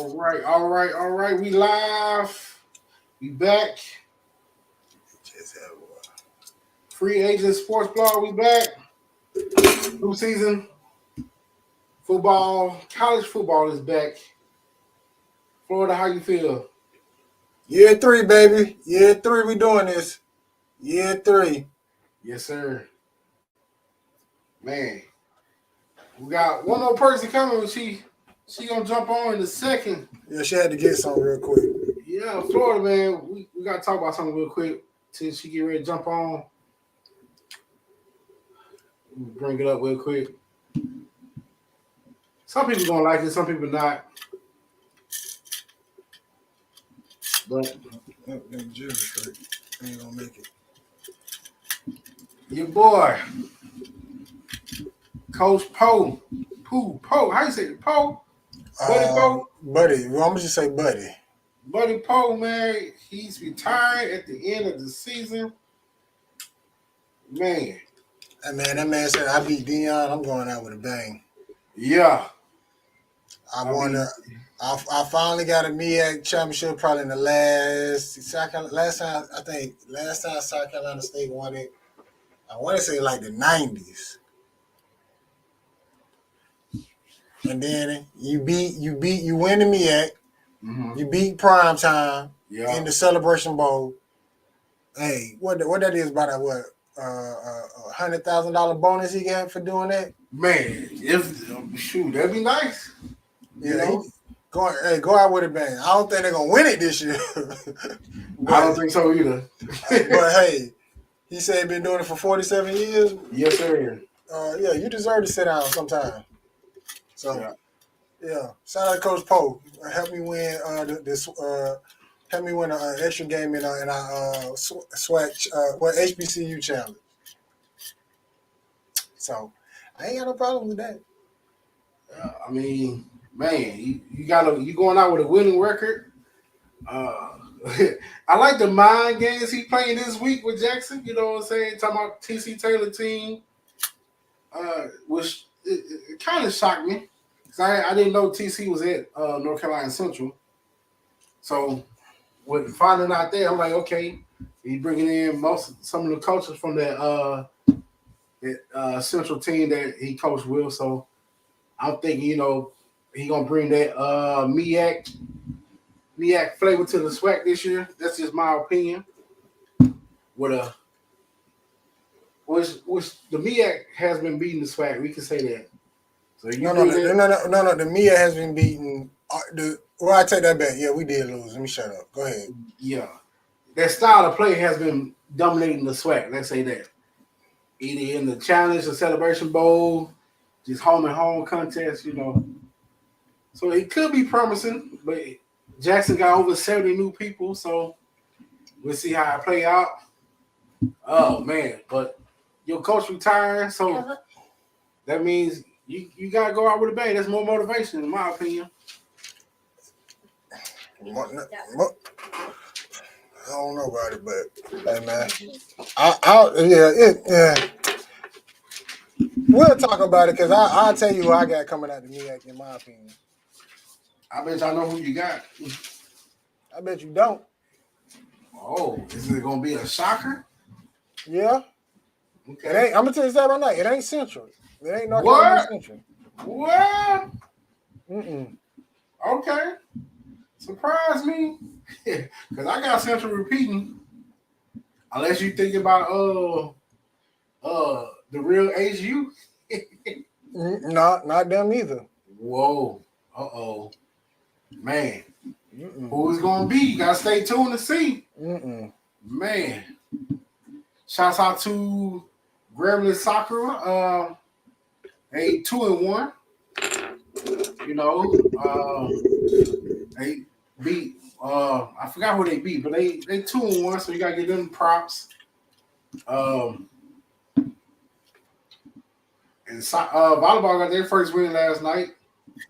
All right. We live. We back. Just have one. Free agent sports blog. We back. New season. Football. College football is back. Florida, how you feel? Year 3, baby. Year 3, we doing this. Year 3. Yes, sir. Man, we got one more person coming. But she gonna jump on in a second. Yeah, she had to get something real quick. Yeah, Florida, man. We gotta talk about something real quick till she get ready to jump on. Bring it up real quick. Some people gonna like it, some people not. But Ain't gonna make it. your boy, Coach Poe. Poe. How you say it? Poe? Buddy Poe? Buddy. Well, I'm gonna just say Buddy. Buddy Poe, man, he's retired at the end of the season. Man. That man said, I beat Dion, I'm going out with a bang. Yeah. I finally got a MEAC championship probably in the last time South Carolina State won it. I want to say like the 90s. And then you win the MEAC. Mm-hmm. You beat Prime Time Yeah. in the Celebration Bowl. Hey, what that is about that what? $100,000 bonus he got for doing that? Man, that'd be nice. Yeah, go out with a bang. I don't think they're gonna win it this year. I don't think so either. But hey, he said he's been doing it for 47 years. Yes, sir. Yeah, you deserve to sit down sometime. So yeah. Shout out to Coach Poe. Help me win help me win an extra game in our SWAC HBCU challenge. So I ain't got no problem with that. I mean, man, you going out with a winning record. I like the mind games he playing this week with Jackson. You know what I'm saying? Talking about TC Taylor team, which it kind of shocked me because I didn't know TC was at North Carolina Central. So with finding out there, I'm like, okay, he's bringing in some of the coaches from that Central team that he coached with. So I'm thinking, he gonna bring that MEAC flavor to the SWAC this year. That's just my opinion. Which the MEAC has been beating the SWAC. We can say that. So No. The MEAC has been beating. I take that back. Yeah, we did lose. Let me shut up. Go ahead. Yeah, that style of play has been dominating the SWAC. Let's say that. Either in the challenge, the Celebration Bowl, just home and home contest. So it could be promising, but Jackson got over 70 new people, so we'll see how it play out. Oh man, but your coach retiring, so that means you gotta go out with a bang. That's more motivation, in my opinion. I don't know about it, but hey man, yeah. We'll talk about it because I'll tell you who I got coming out the MEAC in my opinion. I bet y'all know who you got. I bet you don't. Oh, is it gonna be a shocker? Yeah. Okay. I'm gonna tell you that right now. It ain't Central. It ain't North Carolina Central. What? Mm-mm. Okay. Surprise me. Because I got Central repeating. Unless you think about the real HU. Not them either. Whoa. Uh-oh. Man. Mm-mm. Who it's gonna be? You gotta stay tuned to see. Man. Shouts out to Gremlin Soccer. They 2-1. They beat I forgot who they beat, but they 2-1, so you gotta give them props. And volleyball got their first win last night.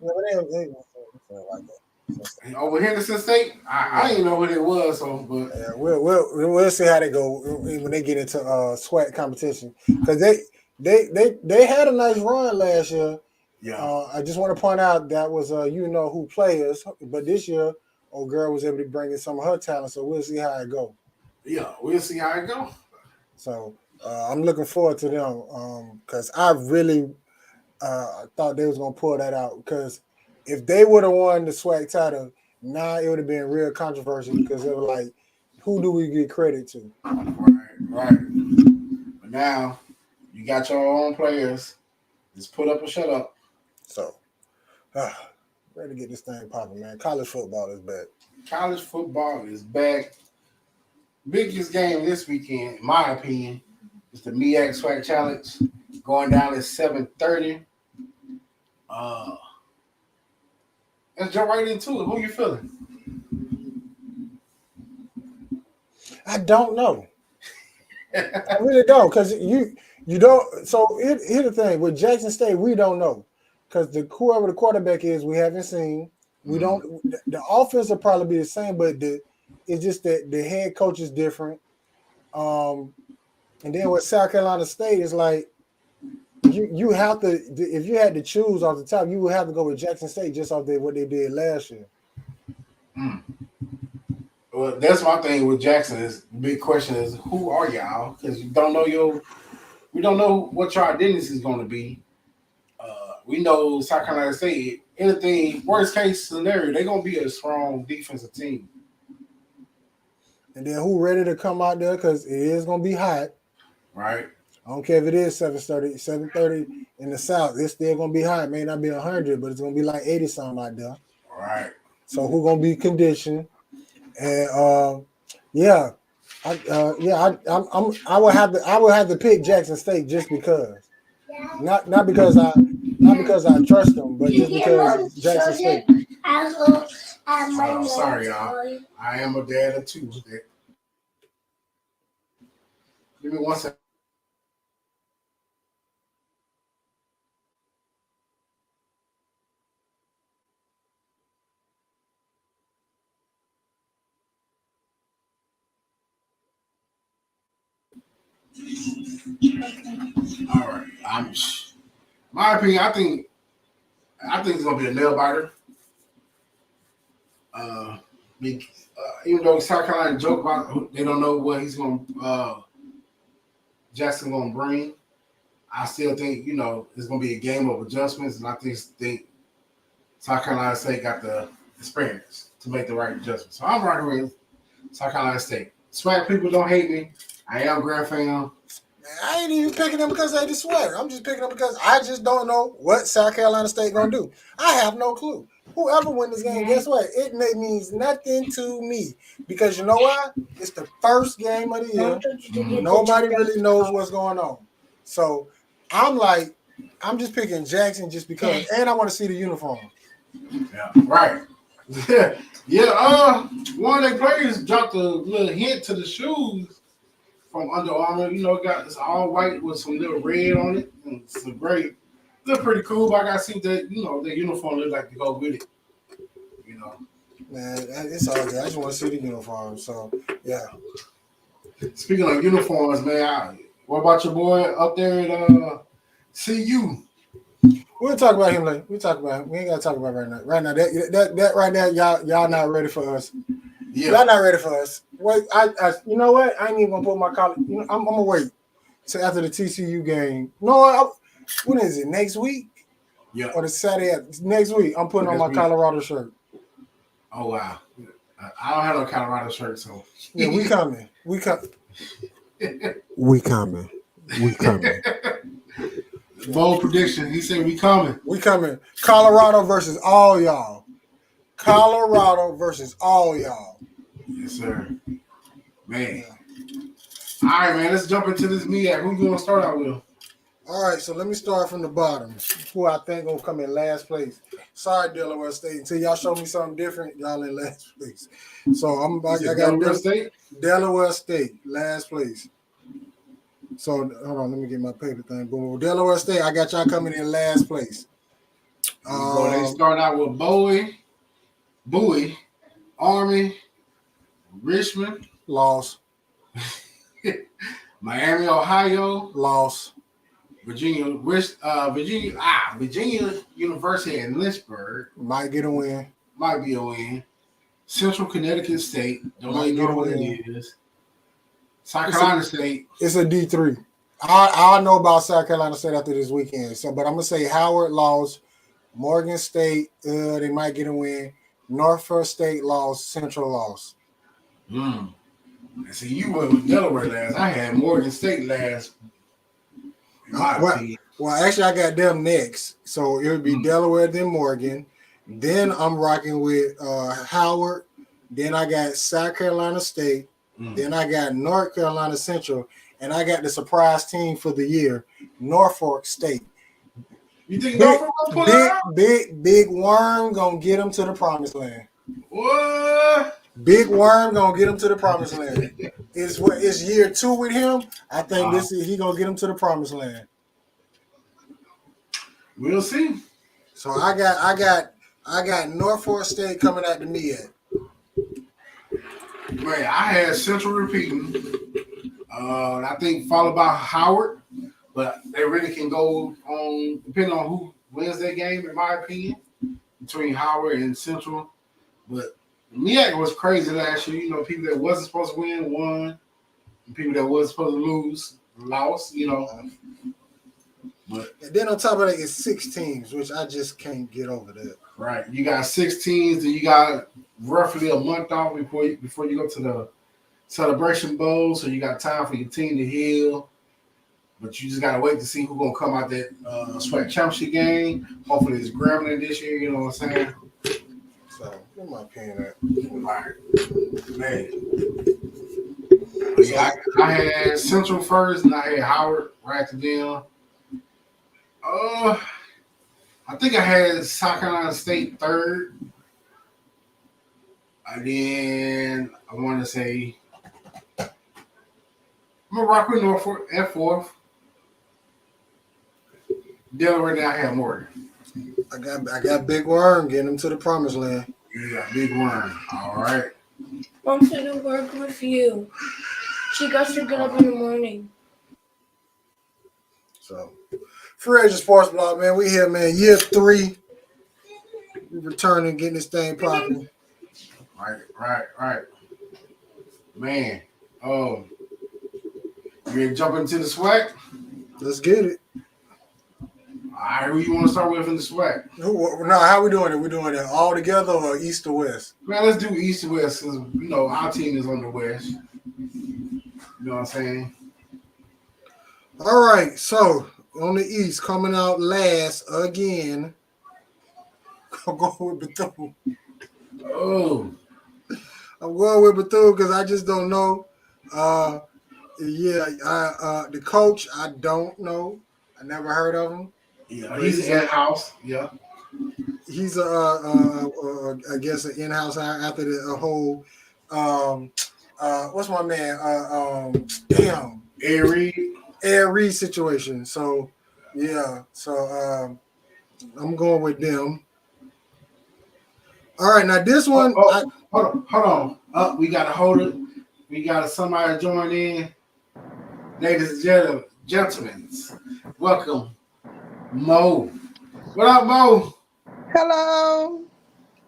Yeah, but they like that. Over Henderson State, I didn't know what it was. So, but yeah, we'll see how they go when they get into SWAC competition because they had a nice run last year. Yeah. I just want to point out that was who players, but this year, old girl was able to bring in some of her talent, so we'll see how it goes. Yeah, we'll see how it go. So I'm looking forward to them because I really thought they was gonna pull that out. Because if they would have won the SWAC title, now it would have been real controversial because they were like, who do we give credit to? Right. But now you got your own players. Just put up or shut up. So, ready to get this thing popping, man. College football is back. College football is back. Biggest game this weekend, in my opinion, is the MEAC SWAC Challenge going down at 7:30. Let's jump right into it. Who you feeling? I don't know. I really don't, because you don't. So here's the thing with Jackson State, we don't know because whoever the quarterback is, we haven't seen. We don't. The offense will probably be the same, but it's just that the head coach is different. And then with South Carolina State, it's like you have to. If you had to choose off the top, you would have to go with Jackson State just off what they did last year. Well, that's my thing with Jackson. Is the big question is who are y'all? Because you don't know we don't know what your identity is going to be. We know South Carolina State. Anything worst case scenario, they're going to be a strong defensive team. And then who ready to come out there because it is going to be hot. Right. I don't care if it is 7:30 in the South. It's still going to be hot. It may not be 100, but it's going to be like 80 something out there. Right. So who going to be conditioned? And I would have to pick Jackson State just because, not because I trust them, but just because Jackson State. Sorry, y'all. I am a dad of two. Give me 1 second. All right. My opinion, I think it's gonna be a nail biter. Even though South Carolina joke about they don't know what Jackson gonna bring, I still think it's gonna be a game of adjustments, and I think South Carolina State got the experience to make the right adjustments. So I'm rocking with South Carolina State. SWAC people don't hate me. I am a Grand fan. I ain't even picking them because they just swear. I'm just picking them because I just don't know what South Carolina State gonna do. I have no clue. Whoever wins this game, guess what? It means nothing to me because you know why? It's the first game of the year. Nobody really knows what's going on. So I'm just picking Jackson just because, and I want to see the uniform. Yeah, right. Yeah. One of their players dropped a little hint to the shoes from Under Armour. Got this all white with some little red on it. And some great. Look pretty cool, but I gotta see that the uniform look like to go with it. Man, it's all good. I just want to see the uniform. So yeah. Speaking of uniforms, man, what about your boy up there at CU? We'll talk about him later. We'll talk about him. We ain't gotta talk about it right now. Right now, that right now, y'all not ready for us. Yeah. Y'all not ready for us. Wait, I you know what? I ain't even gonna put my college. I'm gonna wait till after the TCU game. No, when is it? Next week? Yeah. Or the Saturday next week? I'm putting on my Colorado shirt. Oh wow! I don't have no Colorado shirt, so yeah, we coming. We coming. We coming. We coming. Bold prediction. He said we coming. We coming. Colorado versus all y'all. Colorado versus all y'all. Yes, sir. Man. All right, man. Let's jump into this MEAC. Who you gonna start out with? All right, so let me start from the bottom. Who I think gonna come in last place. Sorry, Delaware State. Until y'all show me something different, y'all in last place. So I got Delaware State. Delaware State, last place. So hold on, let me get my paper thing. Boom. Delaware State, I got y'all coming in last place. So they start out with Bowie, Army, Richmond, loss. Miami, Ohio, loss. Virginia University in Lynchburg Might get a win. might be a win. Central Connecticut State, don't Might even get know a what it win. is. South Carolina State, It's a D3. I know about South Carolina State after this weekend. So, but I'm gonna say Howard lost. Morgan State, they might get a win. Norfolk State lost. Central lost. See, you went with Delaware last. I had Morgan State last. In my opinion. Well, actually, I got them next. So it would be Delaware, then Morgan. Then I'm rocking with Howard. Then I got South Carolina State. Then I got North Carolina Central. And I got the surprise team for the year, Norfolk State. You think Norfolk gonna pull it out? Big Worm gonna get them to the promised land. What? Big Worm gonna get him to the promised land. It's year 2 with him. I think he gonna get him to the promised land. We'll see. So I got Norfolk State coming out to me at. Man, I had Central repeating. I think followed by Howard, but they really can go on depending on who wins that game, in my opinion, between Howard and Central. But MEAC was crazy last year. You know, people that wasn't supposed to win won, and people that wasn't supposed to lose lost. You know, but and then on top of that, it's 6 teams, which I just can't get over that. Right, you got 6 teams, and you got roughly a month off before you go to the Celebration Bowl, so you got time for your team to heal. But you just gotta wait to see who's gonna come out that SWAC championship game. Hopefully it's Grambling this year. You know what I'm saying? So, what am I paying at? Right, man. Yeah, I had Central first, and I had Howard right after them. I think I had South Carolina State third, and then I want to say I'm gonna rock with Norfolk at fourth. Delaware, now I have Morgan. I got Big Worm getting him to the promised land. You got Big Worm. All right. Mom's gonna work with you. She got to get up in the morning. So, Free Agent Sports Blog, man. We here, man. Year 3. We returning, getting this thing popping. Right. Man. You ready to jump into the SWAC? Let's get it. All right, who you want to start with in the SWAC? No, how we doing it? We doing it all together or east or west? Man, let's do east to west because, you know, our team is on the west. You know what I'm saying? All right, so on the east, coming out last again. I'm going with Bethune. Oh. I'm going with Bethune because I just don't know. The coach, I don't know. I never heard of him. Yeah, he's in-house. Yeah. He's I guess an in-house after the whole what's my man? Air Reed situation. So yeah, I'm going with them. All right, now this one. Hold on. We gotta hold it. We got somebody join in. Ladies and gentlemen, welcome, Mo. What up, Mo? Hello.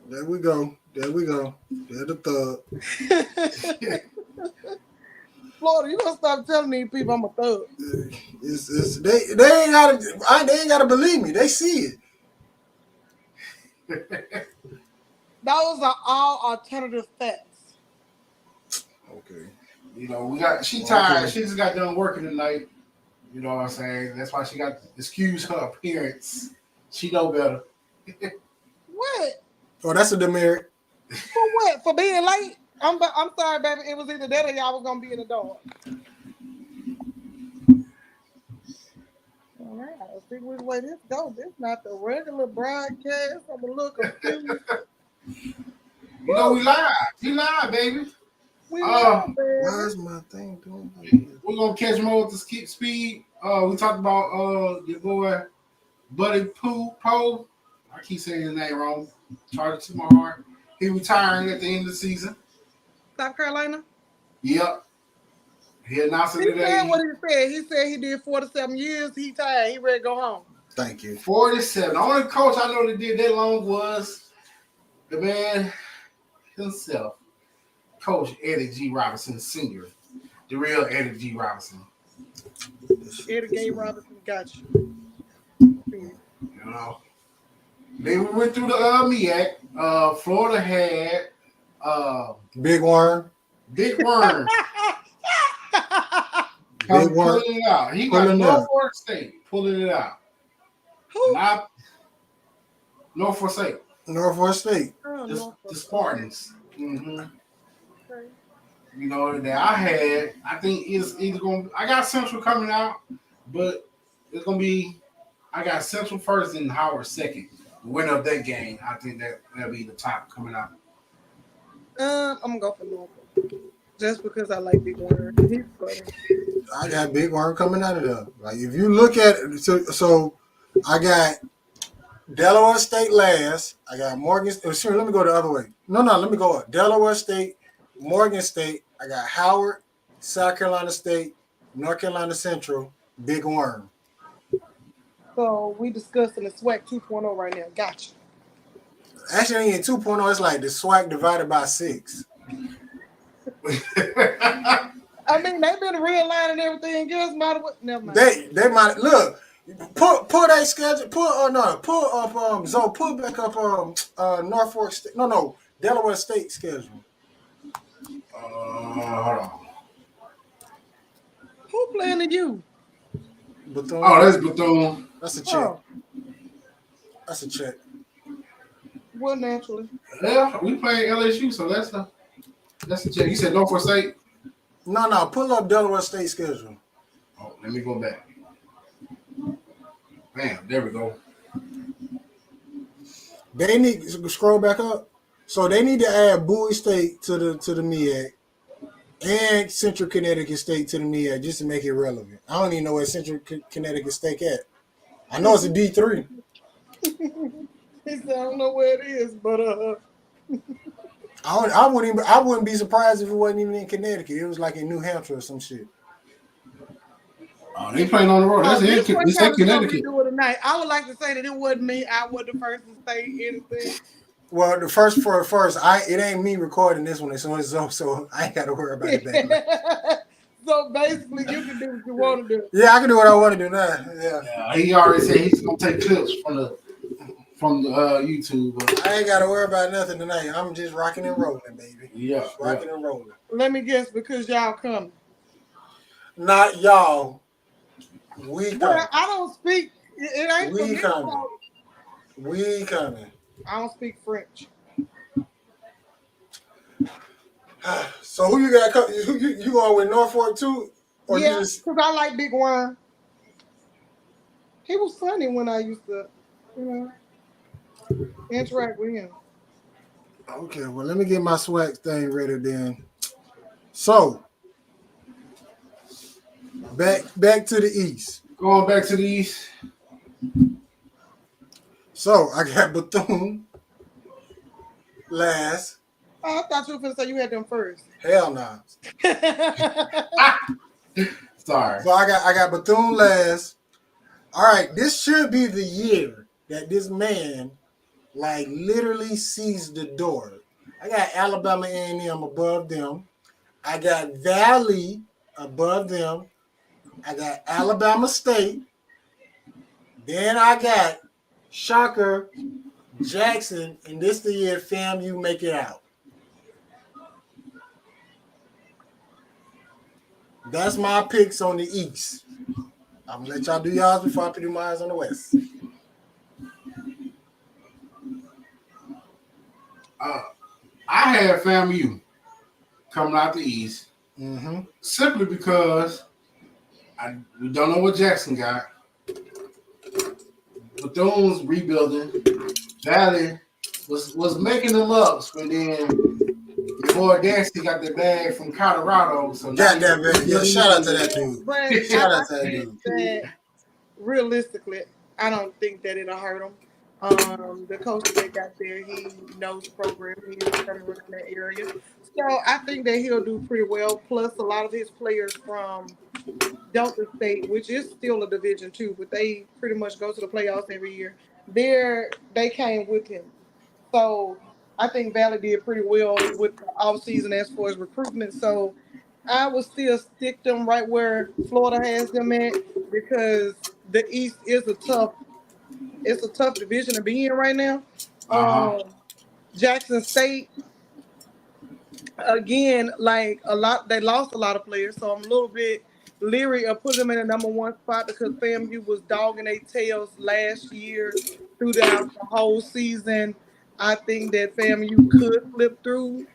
There we go. There's the thug. Florida, you gonna stop telling these people I'm a thug. They ain't gotta believe me. They see it. Those are all alternative facts. Okay. You know, she tired. Okay. She just got done working tonight. You know what I'm saying? That's why she got to excuse her appearance. She know better. What? Oh, that's a demerit. For what? For being late? I'm sorry, baby. It was either that or y'all was gonna be in the dark. All right, let's see which way this goes. This not the regular broadcast. I'm a little confused. You know we live. You live, baby. We live, baby. Why is my thing doing like this? We're gonna catch more with the speed. We talked about your boy Buddy Poe. I keep saying his name wrong. Charged to my heart. He retiring at the end of the season. South Carolina? Yep. He announced it He today. said what he said. He said he did 47 years. He tired. He ready to go home. Thank you. 47. The only coach I know that did that long was the man himself, Coach Eddie G. Robinson Sr., the real Eddie G. Robinson. Eddie Gay Robinson got you. You know, they went through the MEAC. Florida had Big Worm. Big Worm. Big Worm. Pulling it out. He Pulling got it out. Norfolk State pulling it out. Who? Not Norfolk State. Norfolk State. Oh, The Spartans. Mm-hmm. Okay. You know, that I think it's either going to, I got Central coming out, but it's going to be, I got Central first and Howard second. The winner of that game, I think that'll be the top coming out. I'm going to go for Norfolk. Just because I like Big Worm. He's funny. I got Big Worm coming out of there. Like if you look at it, so I got Delaware State last. I got Morgan. Sure, let me go the other way. No, let me go up. Delaware State, Morgan State. I got Howard, South Carolina State, North Carolina Central, Big Worm. So we discussing the SWAC 2.0 right now. Gotcha. Actually, in 2.0, it's like the SWAC divided by 6. I mean, they've been realigning everything else. Matter what? Never mind. They might look. Pull that schedule. Pull up Zoe. Pull back up Norfolk State. No, Delaware State schedule. Hold on. Who playing to you? Bethune. Oh, that's Bethune. That's a check. Oh, That's a check. well, naturally. Yeah, we playing LSU, so that's a check. You said Norfolk State? No. Pull up Delaware State schedule. Oh, let me go back. Bam, there we go. They need to scroll back up. So they need to add Bowie State to the MEAC and Central Connecticut State to the MEAC just to make it relevant. I don't even know where Central Connecticut State at. I know it's a D3. He said, I don't know where it is, but I wouldn't be surprised if it wasn't even in Connecticut. It was like in New Hampshire or some shit. Oh, they playing on the road. That's this one it's kind in of something Connecticut. to do with tonight. I would like to say that it wasn't me. I wasn't the first to say anything. Well, the first, it ain't me recording this one. So I ain't got to worry about it. Back. So basically, you can do what you want to do. Yeah, I can do what I want to do now. Yeah. Yeah, he already said he's gonna take clips from the YouTube. I ain't got to worry about nothing tonight. I'm just rocking and rolling, baby. Yeah, Rocking and rolling. Let me guess, because y'all coming. Not y'all. We coming. Well, I don't speak. It ain't for We me. coming. We coming. I don't speak French. So who you got? You going with Norfolk too? Or Yeah, you just, because I like Big Worm. He was funny when I used to, interact with him. okay, well, let me get my swag thing ready then. So, back to the East. Going back to the East. So, I got Bethune last. Oh, I thought you were going to say you had them first. Hell no. Sorry. So, I got Bethune last. All right, this should be the year that this man, like, literally sees the door. I got Alabama A&M above them. I got Valley above them. I got Alabama State. Then I got Shocker, Jackson, and this the year, fam, you make it out. That's my picks on the East. I'm gonna let y'all do y'all's before I do mine on the West. I had FAMU coming out the East Mm-hmm. simply because we don't know what Jackson got. Bethune's rebuilding. Valley was making them ups, but then before Dancy got the bag from Colorado. So Got that, man. Yo, shout out to that dude. But Shout I out to that think dude. that realistically, I don't think that it'll hurt them. The coach that got there, he knows the program. He's veteran in that area. So I think that he'll do pretty well. Plus, a lot of his players from Delta State, which is still a Division two, but they pretty much go to the playoffs every year. They came with him. So I think Valley did pretty well with the offseason as far as recruitment. So I would still stick them right where Florida has them at because the East is a tough division to be in right now. Uh-huh. Jackson State, again, like a lot, they lost a lot of players, so I'm a little bit leery of putting them in the number one spot because FAMU was dogging their tails last year throughout the whole season. I think that FAMU could flip through,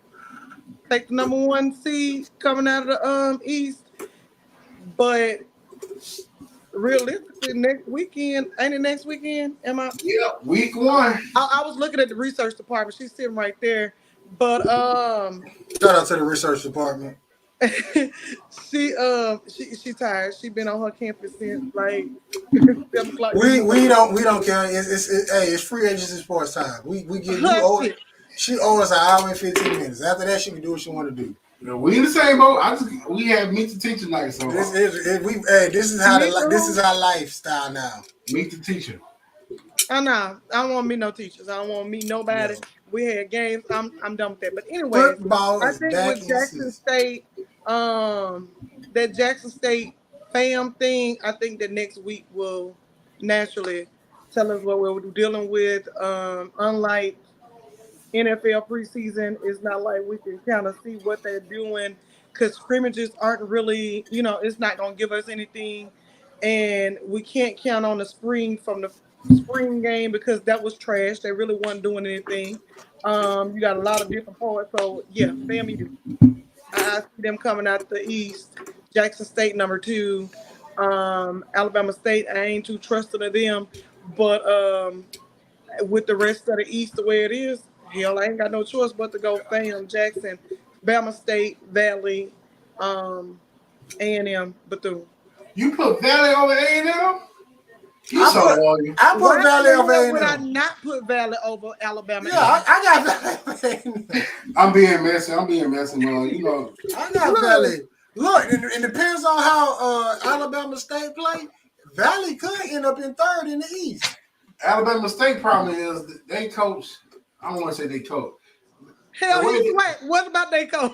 take the number one seed coming out of the East, but realistically, next weekend ain't it next weekend? Am I? Yeah, week 1. I was looking at the research department. She's sitting right there, but Shout out to the research department. she tired. She been on her campus since like 7 o'clock. We don't care. It's free agency sports time. We give you owe, she owes us an hour and 15 minutes. After that, she can do what she want to do. Yeah, we in the same boat. We have meet the teacher night, so This is our lifestyle now. meet the teacher. I know. I don't want to meet no teachers. I don't want to meet nobody. Yeah. We had games. I'm done with that. But anyway, Football I is think back with in Jackson season. State, that Jackson State fam thing, I think that next week will naturally tell us what we're dealing with. Unlike NFL preseason, it's not like we can kind of see what they're doing because scrimmages aren't really, it's not going to give us anything. And we can't count on the spring from the spring game because that was trash. They really wasn't doing anything. You got a lot of different parts. So, yeah, FAMU. I see them coming out the East. Jackson State, number 2. Alabama State, I ain't too trusting of them. But with the rest of the East the way it is, hell, I ain't got no choice but to go FAM, Jackson, Bama State, Valley, A&M, Bethune. You put Valley over A&M? You I so put- loyal. I put Valley over Would I A&M. not put Valley over Alabama? Yeah, I got Valley. I'm being messy. Man. You know, I got Valley. Look, it depends on how Alabama State play. Valley could end up in third in the East. Alabama State problem is that they coach. I don't want to say they coach. Hell, The way he's right. What about they coach?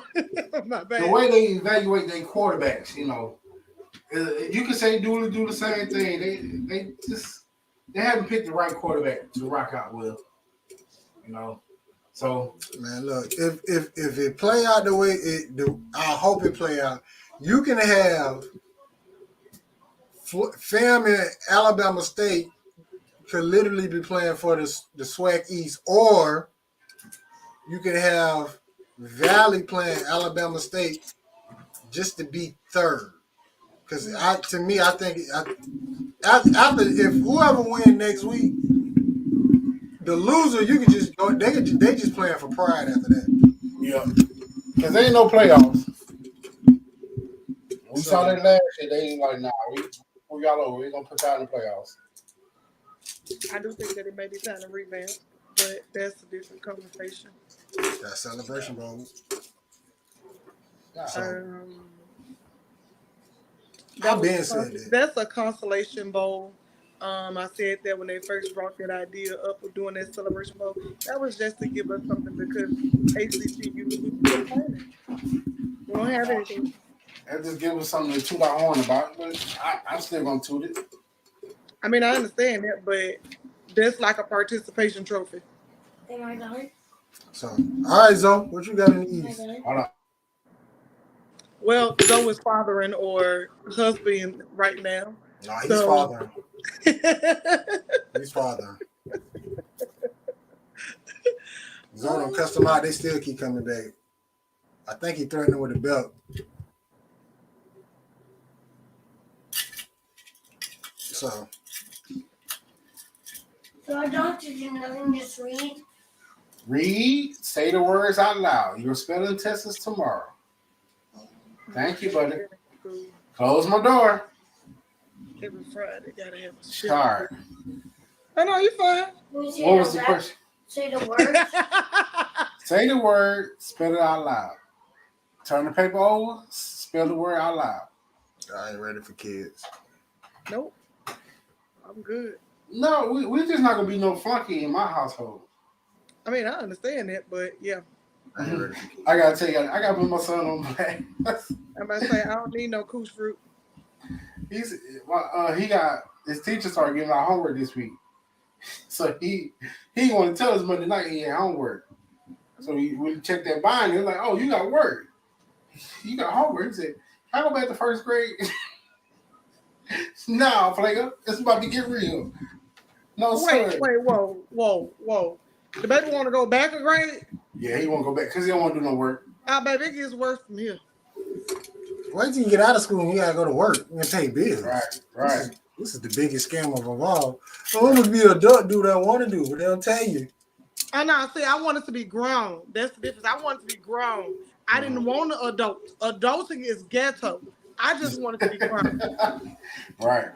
My bad. The way they evaluate their quarterbacks, you can say do the same thing. They haven't picked the right quarterback to rock out with. So Man, look, if it play out the way I hope it play out. You can have FAM and Alabama State could literally be playing for the SWAC East, or you can have Valley playing Alabama State just to be third. Because I think after if whoever wins next week, the loser you can just go. They just playing for pride after that. yeah, because there ain't no playoffs. We saw that last year. They ain't like, nah, we got over. We gonna put y'all in the playoffs. I do think that it may be time to revamp, but that's a different conversation. That Celebration Bowl. I've been said that. That's a consolation bowl. I said that when they first brought that idea up of doing that Celebration Bowl. That was just to give us something because HBCU we don't have anything. That just give us something to toot our horn about, but I'm still gonna toot it. I mean, I understand that, but that's like a participation trophy. Am I done? So, all right, Zoe, what you got in the Am I East? done? Hold on. Well, Joe is fathering or husband right now. No, he's So- fathering. He's fathering. Zoe don't cuss them out. They still keep coming back. I think he threatened him with a belt. So, So I don't do nothing, just read. Read, say the words out loud. Your spelling test is tomorrow. Thank you, buddy. Close my door. Every Friday, gotta have a shit. Start. I know you fine. What What was the question? Say the words. Say the word, spell it out loud. Turn the paper over, spell the word out loud. I ain't ready for kids. Nope. I'm good. No, we just not gonna be no flunky in my household. I mean, I understand that, but yeah. I ain't ready for kids. I gotta tell you, I gotta put my son on blast. I'm about to say I don't need no Kush fruit. He got his teacher started giving out homework this week, so he want to tell us Monday night he had homework. So when he checked that binder, he's like, "Oh, you got work, you got homework." He said, "I go back to first grade." Nah, Flaker, it's about to get real. No, sir. Wait, whoa. The baby want to go back a grade? Yeah, he won't go back because he don't want to do no work. Ah, baby, it gets worse from here. Wait till you get out of school and you gotta go to work and pay bills. Right. This is the biggest scam of them all. So I'm gonna be an adult, do what I want to do, but they'll tell you. I know. See, I want it to be grown. That's the difference. I want it to be grown. I didn't want to adult. Adulting is ghetto. I just want it to be grown. Right.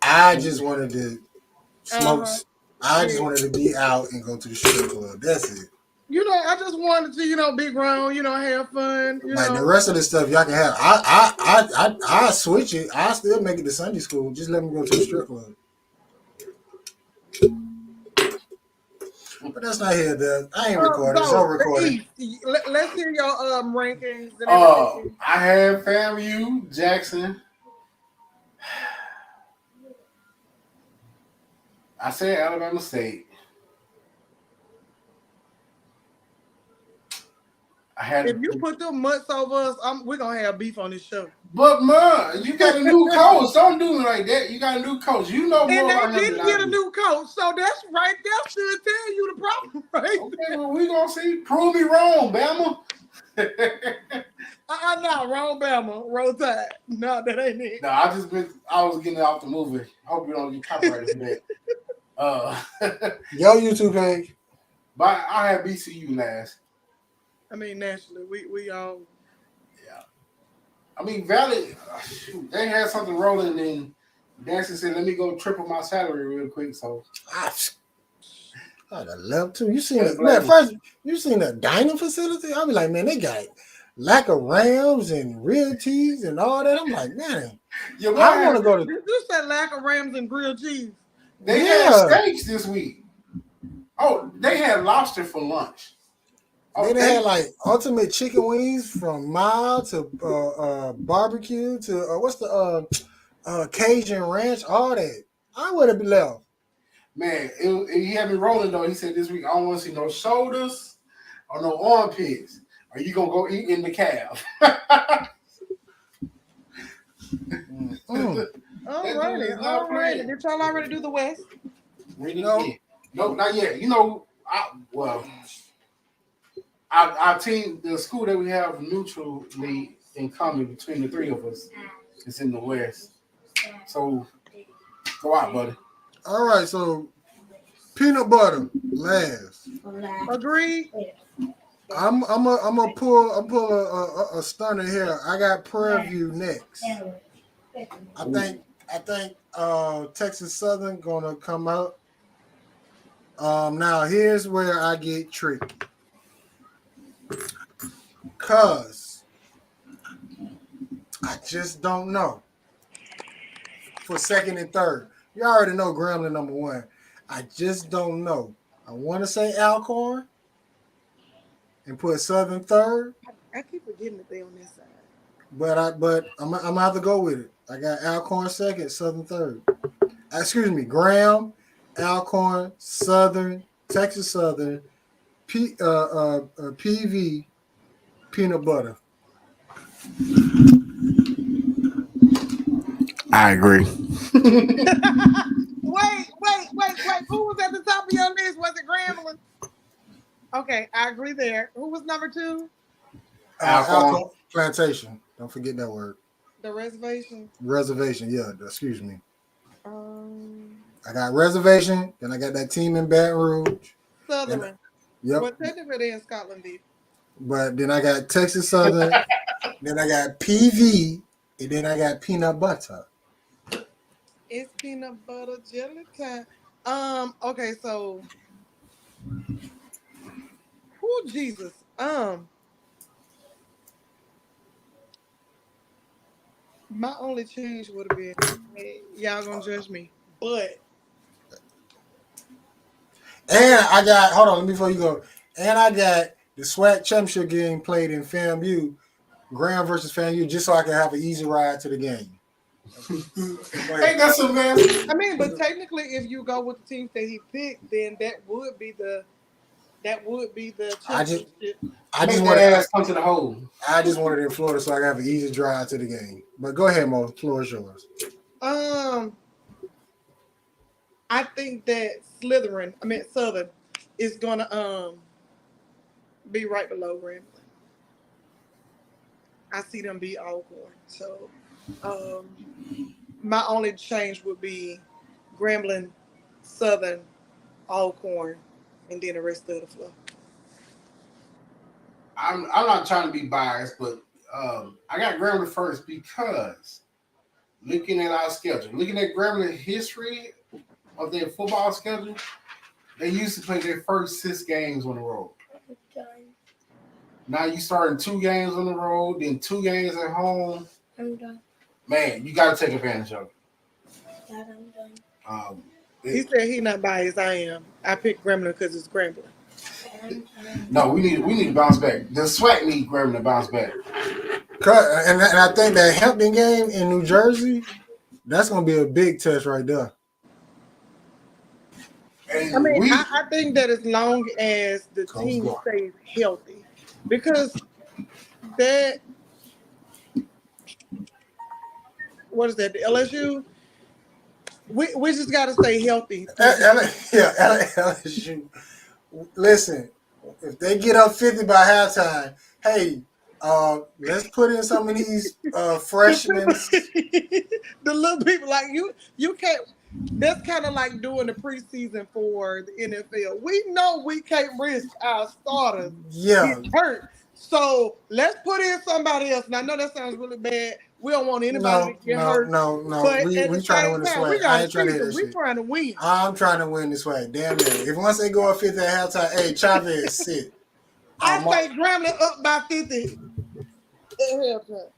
I just wanted to smoke. Uh-huh. I just wanted to be out and go to the strip club. That's it. You know, I just wanted to, be grown. Have fun. Like the rest of the stuff y'all can have. I switch it. I still make it to Sunday school. Just let me go to the strip club. But that's not here. I ain't recording. It's all recording. Let's hear your rankings. And everything. I have FAMU, Jackson. I said Alabama State. If you put them mutts over us, we're gonna have beef on this show. But Ma, you got a new coach. Don't do me like that. You got a new coach. You know more about And him they than didn't I get a do. new coach, so that's right there should tell you the problem, right? Okay, well, we gonna see. Prove me wrong, Bama. No, wrong Bama, roll tide. No, that ain't it. No, I was getting it off the movie. Hope you don't get copyrighted for that. Yo, YouTube page. But I had BCU last. I mean, nationally, we all. Yeah. I mean, Valley, shoot, they had something rolling, and Dancy said, "Let me go triple my salary real quick." So I'd love to. You seen it? Man, first, you seen the dining facility? I'll be like, man, they got lack of rams and real cheese and all that. I'm like, man, I want to go to. You said lack of rams and grilled cheese. They had steaks this week. Oh, they had lobster for lunch. They had like ultimate chicken wings from mild to barbecue to what's the Cajun ranch, all that. I would have been left. Man, he had me rolling though. He said this week I don't want to see no shoulders or no armpits. Are you gonna go eat in the cab? All righty. Did y'all already do the West? No, not yet. Our team, the school that we have neutrally in common between the three of us is in the West. So go out, buddy. All right, so peanut butter last. Agreed. I'm gonna pull a stunner here. I got Prairie View next. I think Texas Southern gonna come out. Now here's where I get tricky. Cause I just don't know. For second and third. You already know Grambling number one. I just don't know. I want to say Alcorn and put Southern third. I keep forgetting that they on this side. But I'm gonna have to go with it. I got Alcorn second, Southern third. Excuse me, Graham, Alcorn, Southern, Texas Southern, PV, peanut butter. I agree. Wait. Who was at the top of your list? Was it Grambling? Okay, I agree there. Who was number two? Alcorn Plantation. Don't forget that word. The reservation. Reservation, yeah. Excuse me. Um, I got reservation. Then I got that team in Baton Rouge. Southern. Yep. Well, technically they're in Scotland. But then I got Texas Southern. Then I got PV. And then I got peanut butter. It's peanut butter jelly time. Okay, so who Jesus? My only change would have been y'all gonna judge me, but And I got hold on, let me before you go. And I got the SWAC championship game played in FAMU, Graham versus FAMU, just so I can have an easy ride to the game. Ain't that some man? I mean, but technically, if you go with the teams that he picked, then that would be the I just championship. I Make just that wanted ass come to the hole. it in Florida so I can have an easy drive to the game. But go ahead, Mo. The floor is yours. Um, I think that Southern, is gonna be right below Grambling. I see them be Alcorn. So, my only change would be Grambling, Southern, Alcorn, and then the rest of the floor. I'm not trying to be biased, but I got Grambling first because looking at our schedule, looking at Grambling history of their football schedule, they used to play their first 6 games on the road. Now you starting 2 games on the road, then 2 games at home. I'm done. Man, you got to take advantage of it. Dad, I'm done. He said he not biased. I am. I picked Grambling because it's Grambling. No, we need to bounce back. The SWAC need Grambling to bounce back. And I think that Hampton game in New Jersey, that's gonna be a big test right there. And I mean, I think that as long as the team stays healthy, because that, what is that, the LSU? We just got to stay healthy. LSU. Listen, if they get up 50 by halftime, hey, let's put in some of these freshmen. The little people like you can't. That's kind of like doing the preseason for the NFL. We know we can't risk our starters get hurt, so let's put in somebody else. And I know that sounds really bad. We don't want anybody to get hurt. No. But We trying to win the SWAC. I ain't trying to hit that shit. We trying to win. I'm trying to win this SWAC. Damn it. If once they go up 50 at halftime, hey, Chavez, sit. I say Grambling up by 50 at halftime.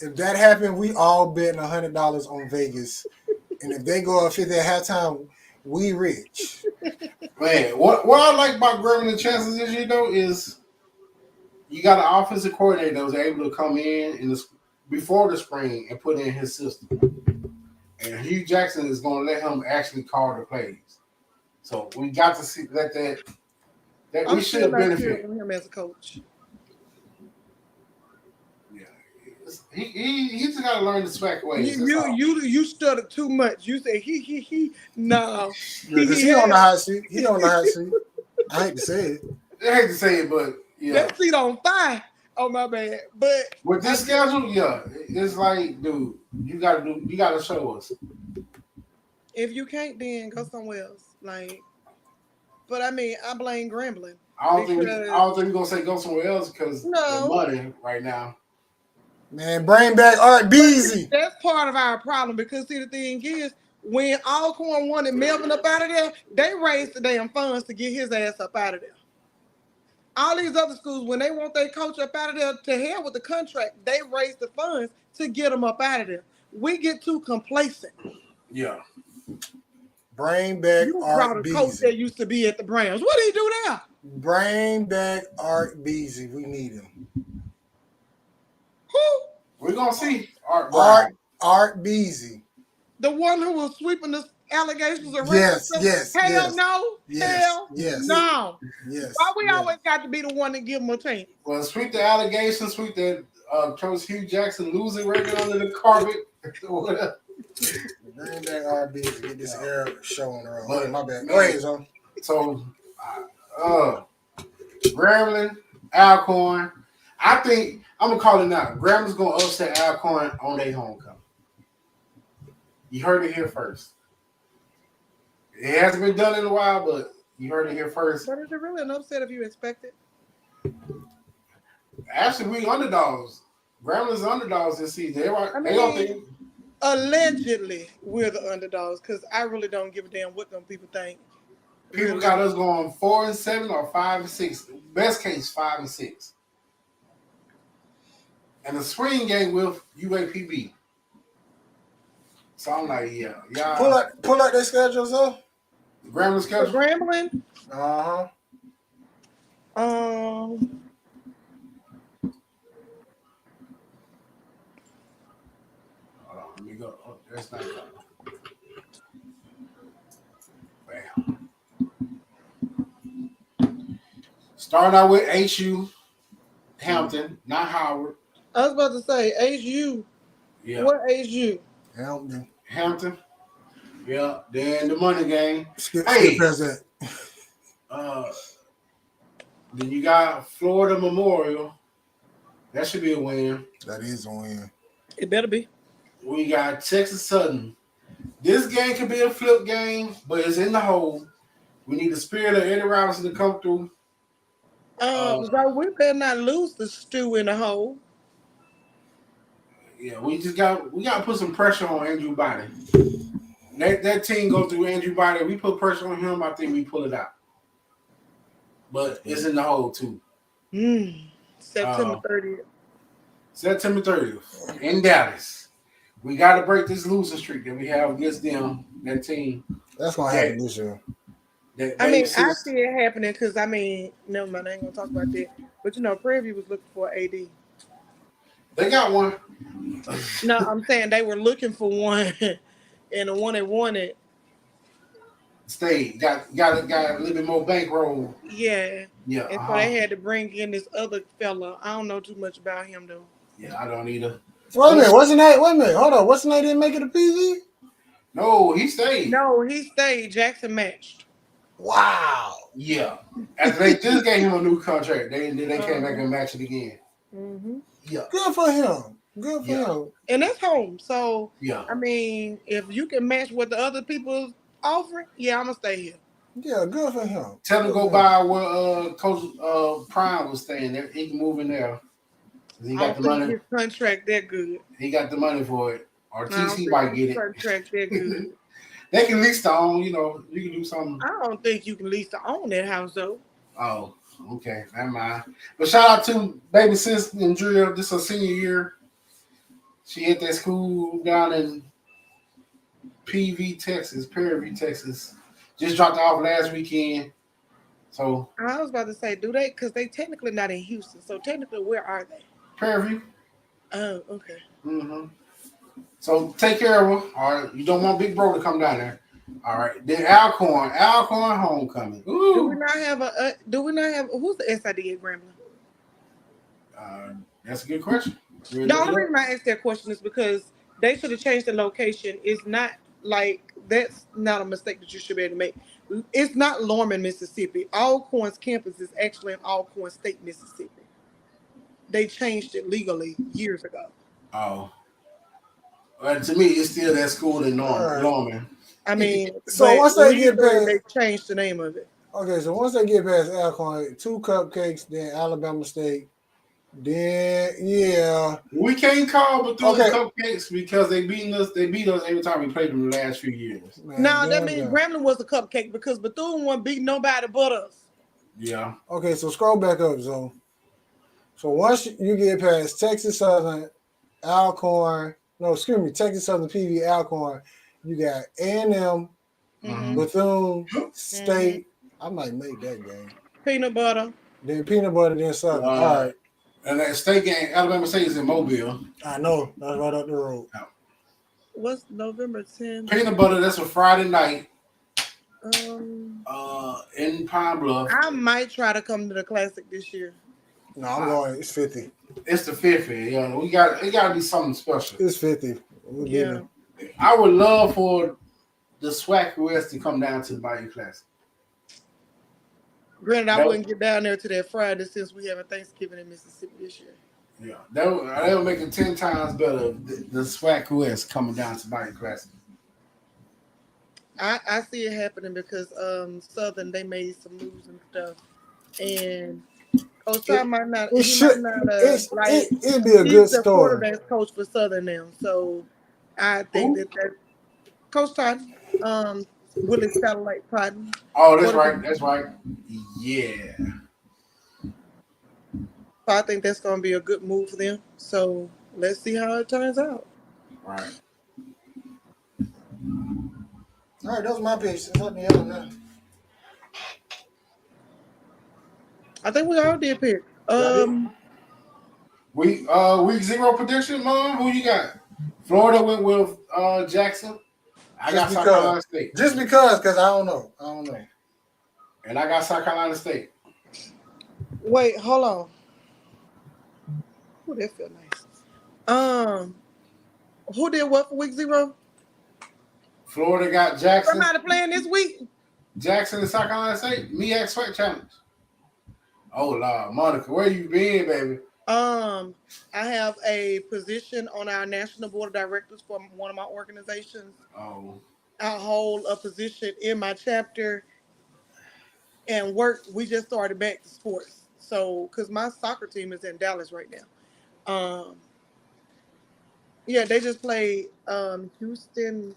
If that happened, we all betting $100 on Vegas. And if they go up 50 at halftime, we rich. Man, what I like about Grambling chances this year though is you got an offensive coordinator that was able to come in before the spring and put in his system. And Hugh Jackson is going to let him actually call the plays. So we got to see that we should benefit from him as a coach. Yeah, he just got to learn the SWAC ways. You stuttered too much. You say he. No, because he on the hot seat. He on the hot seat. I hate to say it. I hate to say it, but yeah, that seat on fire. Oh my bad. But with this schedule, yeah, it's like, dude, you gotta show us. If you can't, then go somewhere else. Like, but I mean, I blame Grambling. I don't think we're gonna say go somewhere else because the money right now. Man, bring back Art Beasley. That's part of our problem because see the thing is, when Alcorn wanted Melvin up out of there, they raised the damn funds to get his ass up out of there. All these other schools, when they want their coach up out of there, to hell with the contract, they raise the funds to get them up out of there. We get too complacent. Yeah. Bring back Art Beasley. Coach that used to be at the Browns. What did he do there? Bring back Art Beasley. We need him. Who? We're gonna see Art Beasley. The one who was sweeping the allegations around. Yes. Hell no. Yes, Hell yes. no. Yes. Why we always got to be the one to give them a chance? Well, sweep the allegations, sweep the Coach Hugh Jackson losing record under the carpet. Whatever. Bring back Art Beasley. Get this air show on the road. But, my bad. Man, Go ahead, son. So, Grambling, Alcorn. I think I'm gonna call it now. Grambling's gonna upset Alcorn on their homecoming. You heard it here first. It hasn't been done in a while, but you heard it here first. But is it really an upset if you expect it? Actually, we underdogs. Grambling's underdogs this season. allegedly we're the underdogs because I really don't give a damn what them people think. People Really. got us going 4-7 or 5-6. Best case 5-6. And the spring game with UAPB. So I'm like, yeah, Pull out their schedules though. Grambling For schedule. Grambling, Uh-huh. Hold on, let me go. Oh, that's not good. Bam. Starting out with HU, Hampton, not Howard. I was about to say HU. Yeah, What HU? Hampton. Hampton. Yeah, then the money game. Skip Hey. past that. Then you got Florida Memorial. That should be a win. That is a win. It better be. We got Texas Southern. This game could be a flip game, but it's in the hole. We need the spirit of Eddie Robinson to come through. So we better not lose the stew in the hole. Yeah, we got to put some pressure on Andrew Body. That team go through Andrew Body. We put pressure on him. I think we pull it out. But it's in the hole too. September 30th. September 30th in Dallas. We got to break this losing streak that we have against them. That team. That's gonna happen this year. I see it happening because never mind. I ain't gonna talk about that. But Prairie View was looking for AD. They got one. No, I'm saying they were looking for one, and the one they wanted. Stayed. Got a little bit more bankroll. Yeah. Yeah. And so they had to bring in this other fella. I don't know too much about him though. Yeah, I don't either. Wait a minute. What's the name? Wait a minute. Hold on. What's the name? Didn't make it a PV? No, he stayed. No, he stayed. Jackson matched. Wow. Yeah. After they just gave him a new contract, they came back and matched it again. Mm-hmm. Yeah. Good for him. Good for him. And that's home. So Yeah. if you can match what the other people offering, yeah, I'm gonna stay here. Yeah, good for him. Tell him to go by where Coach Prime was staying. There, he can move in there. He got the money. His contract that good. He got the money for it. Or I don't TC think might his get it. contract that good. They can lease the own. You can do something. I don't think you can lease to own that house though. Oh, okay, never mind. But shout out to baby sis and Drill. This is her senior year. She at that school down in Prairie View, Texas. Just dropped off last weekend. So I was about to say, do they? Because they technically not in Houston. So technically, where are they? Prairie View. Oh, okay. Mm-hmm. So take care of her. All right. You don't want Big Bro to come down there. All right. Then Alcorn homecoming. Ooh. Do we not have? Who's the SID at Grambling? That's a good question. The only reason I asked that question is because they should have changed the location. It's not like that's not a mistake that you should be able to make. It's not Lorman, Mississippi. Alcorn's campus is actually in Alcorn State, Mississippi. They changed it legally years ago. Oh. But to me, it's still that school in Norman. So once they get past, they changed the name of it. Okay, so once they get past Alcorn, 2 cupcakes, then Alabama State, then we can't call Bethune cupcakes because they beat us every time we played them the last few years. Man, no, that means Grambling was a cupcake because Bethune wasn't beating nobody but us. Yeah. Okay, so scroll back up, so once you get past Texas Southern, Texas Southern PV Alcorn, you got A&M, Bethune State. I might make that game. Peanut butter. Then peanut butter, then Southern. All right. And that state game, Alabama State is in Mobile. I know. That's right up the road. What's November 10th? Peanut butter, that's a Friday night. In Pine Bluff. I might try to come to the Classic this year. No, I'm going. It's 50. It's the 50th. It got to be something special. It's 50. Yeah. I would love for the SWAC US to come down to the Bayou Classic. Granted, I wouldn't get down there to that Friday since we having Thanksgiving in Mississippi this year. Yeah, that would make it 10 times better. The SWAC US coming down to Bayou Classic. I see it happening because Southern, they made some moves and stuff, and Osai might not. It'd be a good story. Quarterback coach for Southern now, so I think Who? that Coach Todd, Willie Satellite Cotton. Oh, that's for the right. Bengals. That's right. Yeah. So I think that's going to be a good move for them. So let's see how it turns out. Right. All right, those are my picks. Let me know now. I think we all did pick. Y'all did? Week 0 prediction, Mom. Who you got? Florida went with Jackson. I got South Carolina State. Just because I don't know. And I got South Carolina State. Wait, hold on. Ooh, that feel nice. Who did what for week 0? Florida got Jackson. Somebody playing this week? Jackson and South Carolina State. MEAC Sweat Challenge. Oh Lord, Monica, where you been, baby? I have a position on our national board of directors for one of my organizations. Oh. I hold a position in my chapter and work. We just started back to sports. So, because my soccer team is in Dallas right now. Yeah, they just played Houston,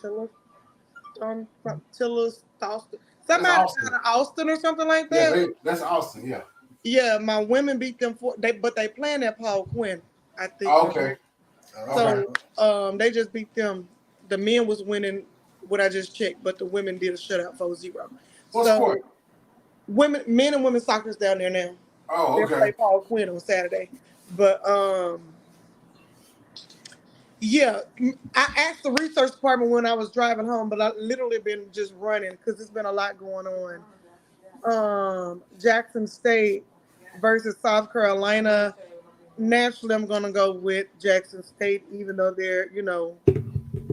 Austin, somebody out Austin. of Austin or something like Yeah, that. that's Austin, yeah. Yeah, my women beat them but they playing at Paul Quinn, I think. Oh, okay. So they just beat them. The men was winning what I just checked, but the women did a shutout 4-0. What sport? Men and women's soccer's down there now. Oh, They okay. play Paul Quinn on Saturday. But yeah, I asked the research department when I was driving home, but I literally been just running because there's been a lot going on. Jackson State versus South Carolina. Naturally, I'm gonna go with Jackson State, even though they're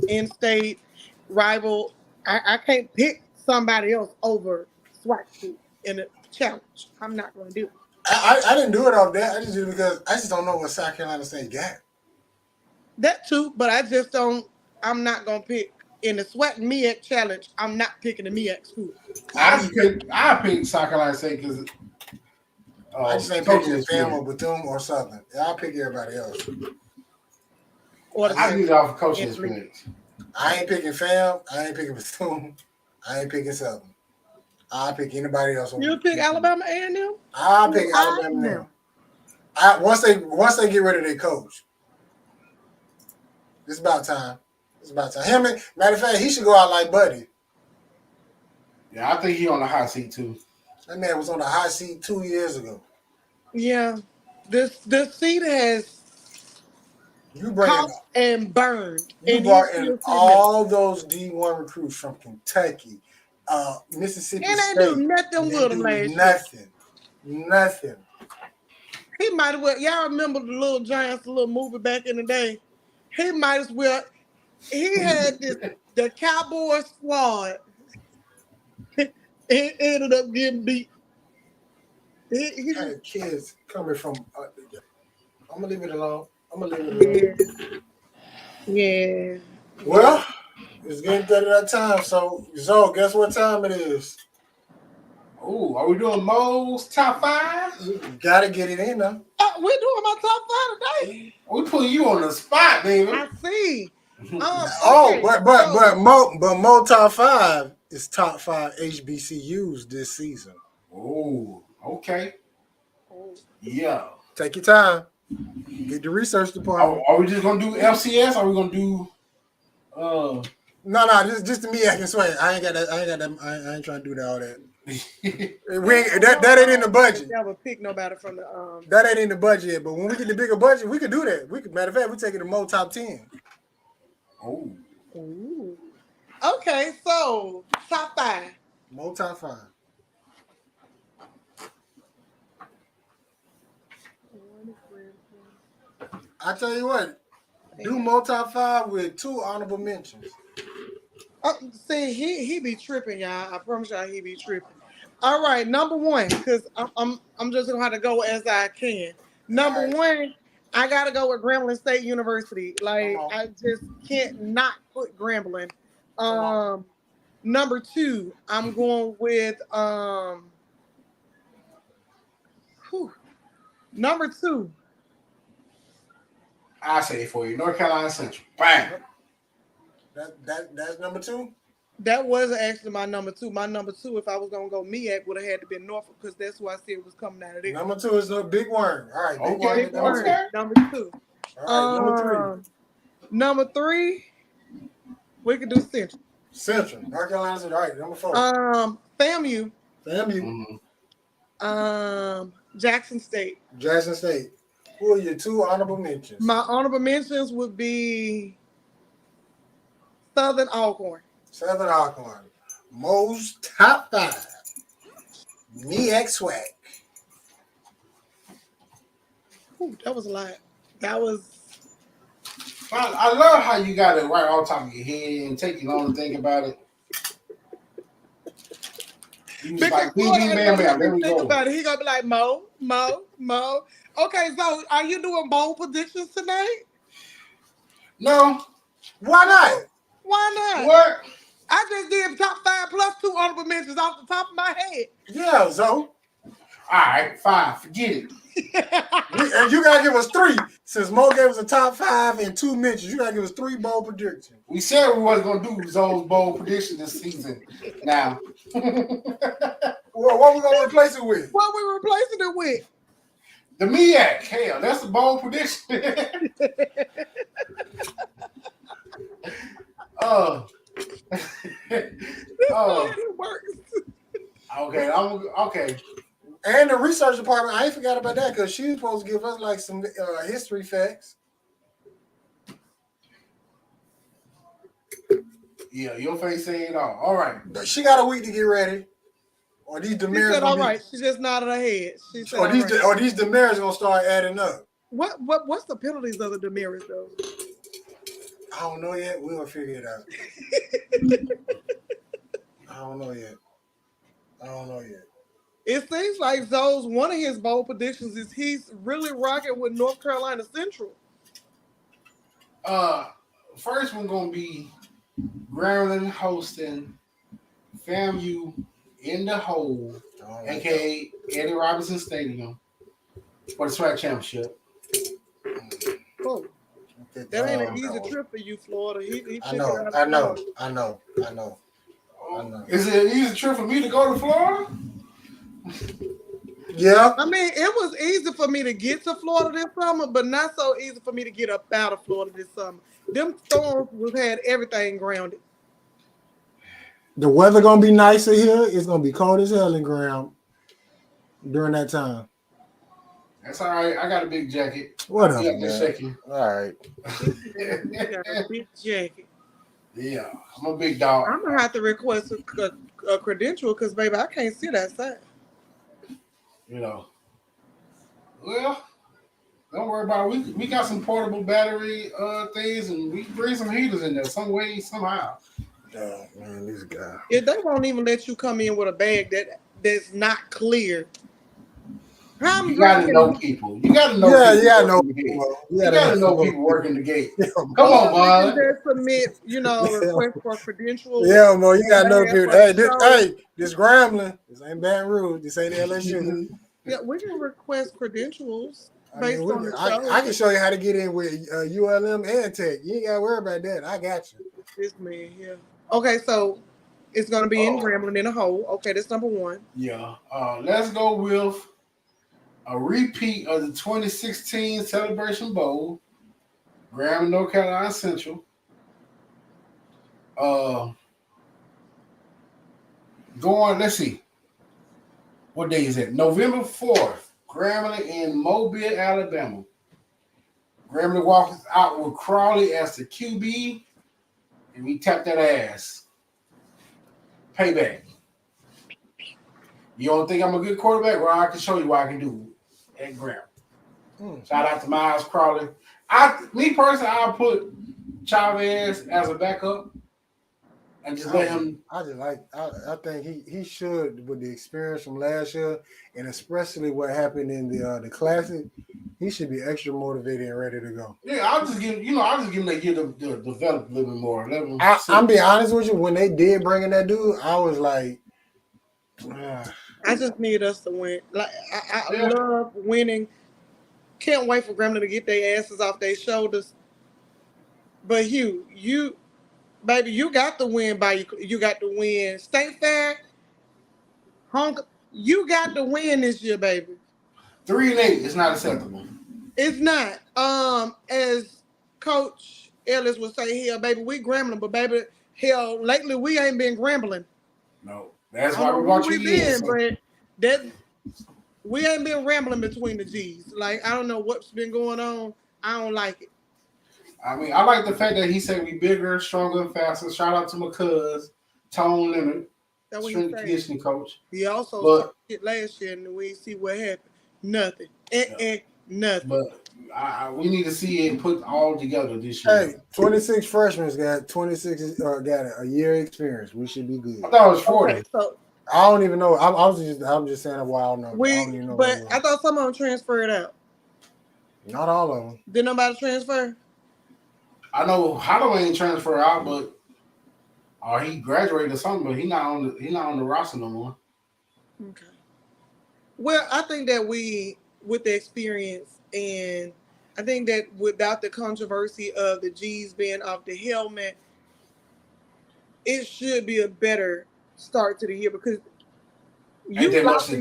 in-state rival. I can't pick somebody else over SWAT School in a challenge. I'm not gonna do it. I didn't do it off that. I just did it because I just don't know what South Carolina State got. That too, but I just don't. I'm not gonna pick in the SWAT MEAC challenge. I'm not picking the MEAC school. I picked South Carolina State because I just ain't picking Bam or Bethune or something. I'll pick everybody else. I need it off of coaching experience. I ain't picking Fam. I ain't picking Bethune. I ain't picking Southern. I'll pick anybody else. You pick Alabama A&M? I'll pick Alabama now. Once they get rid of their coach, it's about time. Matter of fact, he should go out like Buddy. Yeah, I think he on the hot seat too. That man was on the hot seat 2 years ago. Yeah, the seat has caught and burned. You brought in all those D1 recruits from Kentucky, Mississippi and State. they do nothing with them last year. Nothing. He might as well. Y'all remember the Little Giants, the little movie back in the day? He might as well. He had the Cowboy squad. It ended up getting beat. He had kids coming from. I'm gonna leave it alone. Yeah. Well, it's getting to that time. So, guess what time it is? Oh, are we doing Mo's top 5? We gotta get it in now. We're doing my top 5 today. We putting you on the spot, baby. I see. But Mo top 5 is top 5 HBCUs this season. Oh, okay. Yeah. Take your time. Get the research department. Are we just gonna do FCS? Or are we gonna do? No, just to me, I can swear. I ain't got that. I ain't trying to do all that. That ain't in the budget. Never pick nobody from the That ain't in the budget yet. But when we get the bigger budget, we can do that. Matter of fact, we taking the Mo top 10. Oh. Ooh. Okay, so top 5. Mo top 5. I tell you what, do Mo top 5 with 2 honorable mentions. See, he be tripping, y'all. I promise y'all, he be tripping. All right, number 1, because I'm just gonna have to go as I can. Number 1, I gotta go with Grambling State University. Like I just can't not put Grambling. Number 2, I'm going with number 2. I say it for you, North Carolina Central. Bang. That's number 2. That was actually my number 2. My number 2, if I was gonna go MEAC, would have had to be Norfolk because that's who I said was coming out of there. Number 2 is the Big Worm. All right, Big Okay, Worm. Number 2. okay. Number 2. All right, number 3. Number 3, we could do Central. Central. North Carolina Central. All right, number 4. FAMU. FAMU. Jackson State. Jackson State. Who are your 2 honorable mentions? My honorable mentions would be Southern Alcorn. Southern Alcorn. Mo's top 5. MEAC swag. Ooh, that was a lot. That was. I love how you got it right on top of your head and take you long to think about it. You was like, Floyd ain't bam, gonna bam, there let me we think go. about it. He gonna be like Mo. Okay, so are you doing bold predictions tonight? No. Why not? Why not? What? I just did top 5 plus 2 honorable mentions off the top of my head. Yeah, so. All right, fine. Forget it. And you gotta give us 3. Since Mo gave us a top 5 and 2 mentions, you gotta give us 3 bold predictions. We said we wasn't gonna do those bold predictions this season. Now, Well, what we gonna replace it with? What we replacing it with? the MEAC, hell, that's a bold prediction. It works. Okay. And the research department, I ain't forgot about that because she was supposed to give us like some history facts. Yeah, your face saying it all. All right. But she got a week to get ready. Or these She demerits said all gonna be, right. She just nodded her head. She said or all these right. or these demerits gonna start adding up. What's the penalties of the demerits though? I don't know yet. We'll figure it out. I don't know yet. It seems like Zoe's one of his bold predictions is he's really rocking with North Carolina Central. First one gonna be Grambling hosting FAMU in the hole, aka Eddie Robinson Stadium, for the SWAC championship. Oh, that ain't an easy trip for you, Florida. He I know. Is it an easy trip for me to go to Florida? Yeah. I mean, it was easy for me to get to Florida this summer, but not so easy for me to get up out of Florida this summer. Them storms had everything grounded. The weather gonna be nicer here. It's gonna be cold as hell in Graham during that time. That's all right. I got a big jacket. Whatever, Yeah, man. shaking. All right. You got a big jacket. Yeah, I'm a big dog. I'm gonna have to request a credential because, baby, I can't sit outside. You know. Well, don't worry about it. We got some portable battery things, and we can bring some heaters in there some way, somehow. Oh, man, this guy. If they won't even let you come in with a bag that's not clear. How You gotta know people. You gotta know Yeah, people. you gotta know working the gate. people. You gotta know people working the gate. Come Come on, They man. just submit, request for credentials. Yeah, Mo, you gotta know people. Yeah, This Grambling. This ain't Baton Rouge. This ain't LSU. Yeah, we can request credentials I based mean, on the show. I can show you how to get in with ULM and Tech. You ain't gotta worry about that. I got you. This man here. Okay, so it's gonna be in Grambling in a hole. Okay, that's number one. Yeah. Let's go with a repeat of the 2016 Celebration Bowl, Grambling, North Carolina Central. Let's see. What day is it? November 4th, Grambling in Mobile, Alabama. Grambling walks out with Crawley as the QB, and we tap that ass. Payback. You don't think I'm a good quarterback? Well, I can show you what I can do at Grambling. Shout out to Miles Crawley. Me personally, I'll put Chavez as a backup and just let him. I think he should, with the experience from last year, and especially what happened in the Classic, he should be extra motivated and ready to go. Yeah, I'll just give him that year to develop a little bit more. I'm being honest with you. When they did bring in that dude, I was like, I just need us to win. Like I love winning. Can't wait for Grambling to get their asses off their shoulders. But Hugh, baby, you got to win you got to win State Fair, you got to win this year, baby. 3-8 is not acceptable. It's not. As Coach Ellis would say, hell, baby, we grambling, but baby, hell, lately we ain't been grambling. No, that's I why don't we know want who you we been, in. So. but that we ain't been rambling between the G's. Like, I don't know what's been going on. I don't like it. I mean, I like the fact that he said we bigger, stronger, and faster. Shout out to my cuz, Tone Leonard, That's what strength he and said. conditioning coach. He also But- started shit last year, and we see what happened. Nothing. Nothing. But we need to see it put all together this year. Hey, 26 freshmen got 26 got a year experience. We should be good. I thought it was 40. Okay, so I don't even know. I'm just saying a wild number. I don't even know. but I thought some of them transferred out. Not all of them. Did nobody transfer? I know Holloway ain't transfer out, but he graduated or something, but he not on the roster no more. Okay. Well, I think that with the experience, and I think that without the controversy of the G's being off the helmet, it should be a better start to the year because he lost to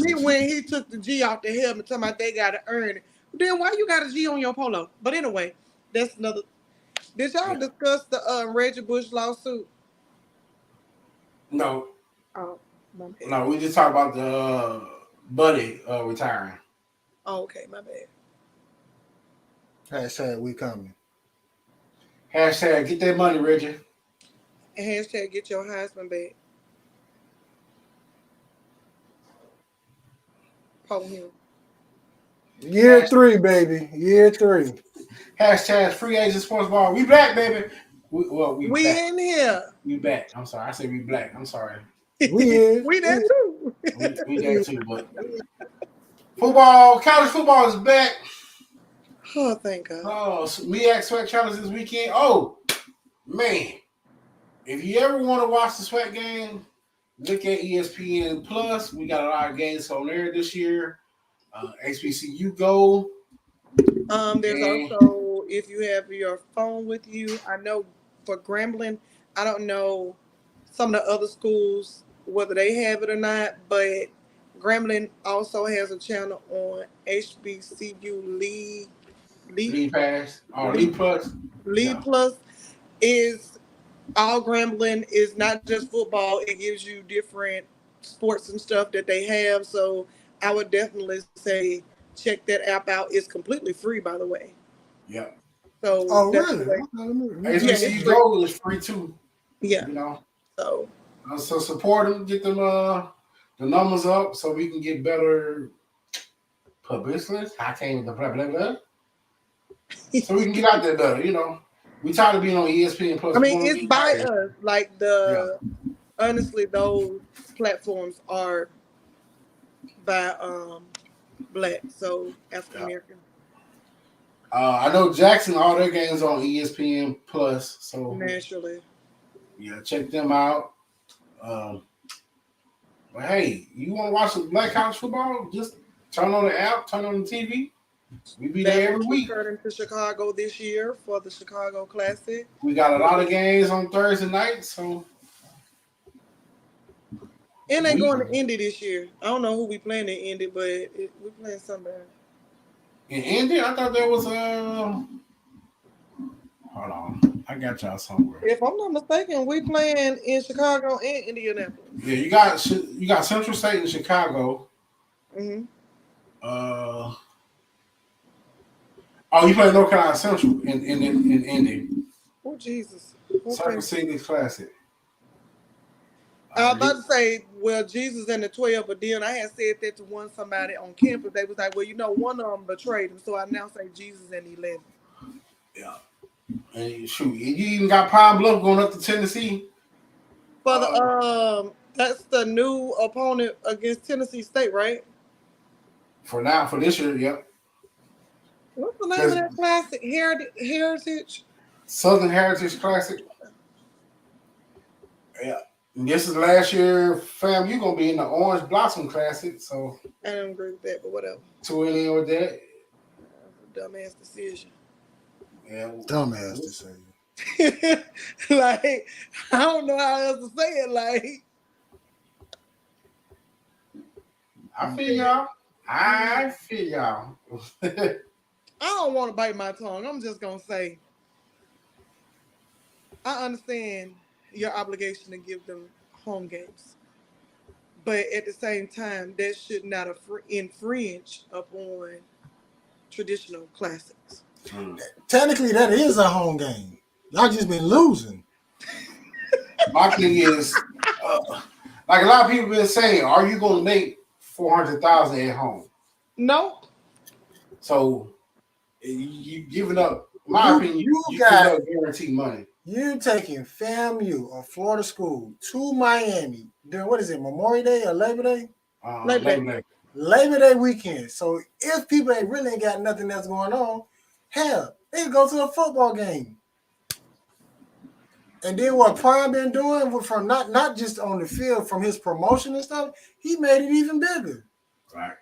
me when he took the G off the helmet, talking about they got to earn it. Then why you got a G on your polo? But anyway, that's another. Did y'all discuss the Reggie Bush lawsuit? No. Oh, my bad. No, we just talked about the Buddy retiring. Oh, okay, my bad. Hashtag we coming. Hashtag get that money, Reggie. And hashtag get your Heisman back. Oh, him. Year 3, baby. Year 3. Hashtag free agent sports ball. We back, baby. We back. In here. We back. I'm sorry. I said we black. I'm sorry. We in. We there too. We there too, but college football is back. Oh, thank God. Oh, MEAC Sweat Challenge this weekend. Oh, man. If you ever want to watch the Sweat game, look at ESPN Plus. We got a lot of games on there this year. HBCU Go. There's also, if you have your phone with you, I know for Grambling, I don't know some of the other schools, whether they have it or not, but Grambling also has a channel on HBCU League Pass. Or League Plus. League Plus is all Grambling is not just football. It gives you different sports and stuff that they have. So I would definitely say check that app out. It's completely free, by the way. Yeah. So really? HBCU Go is free too. Yeah. You know. So support them, get them the numbers up so we can get better publicity. I can't blah blah blah. So we can get out there better, you know. We tired of being on ESPN Plus. I mean, it's by us. Like honestly, those platforms are by Black, so African American. I know Jackson, all their games on ESPN Plus, so Naturally. Yeah, check them out. But hey, you want to watch some Black college football? Just turn on the app, turn on the TV. We be there every week. Returning to Chicago this year for the Chicago Classic. We got a lot of games on Thursday night, so. And they going to Indy this year. I don't know who we playing in Indy, but we playing somebody. In Indy, I thought there was Hold on, I got y'all somewhere. If I'm not mistaken, we playing in Chicago and Indianapolis. Yeah, you got Central State in Chicago. Mm-hmm. You play North Carolina Central in Indy. Oh Jesus! Circle City Classic. I was about to say, well, Jesus and the 12, but then I had said that to somebody on campus. They was like, well, one of them betrayed him, so I now say Jesus and 11. Yeah. And shoot, you even got Pine Bluff going up to Tennessee. For the that's the new opponent against Tennessee State, right? For this year, yep. What's the name of that classic? Heritage? Southern Heritage Classic. Yeah. And this is last year, fam. You're gonna be in the Orange Blossom Classic, so I don't agree with that, but whatever. Tune in with that. Dumbass decision. Yeah. Dumbass decision. Like, I don't know how else to say it. Like, I feel y'all. I feel y'all. I don't want to bite my tongue. I'm just gonna say, I understand your obligation to give them home games, but at the same time, that should not infringe upon traditional classics. Technically, that is a home game. Y'all just been losing. My thing is, like a lot of people been saying, are you going to make 400,000 at home? No, So you giving up. In my opinion, you giving up guaranteed money. You taking FAMU, a Florida school, to Miami during what is it, Memorial Day or Labor Day? Labor Day weekend. So if people really ain't got nothing else going on, hell, they can go to a football game. And then what Prime been doing from not just on the field, from his promotion and stuff, he made it even bigger. Right.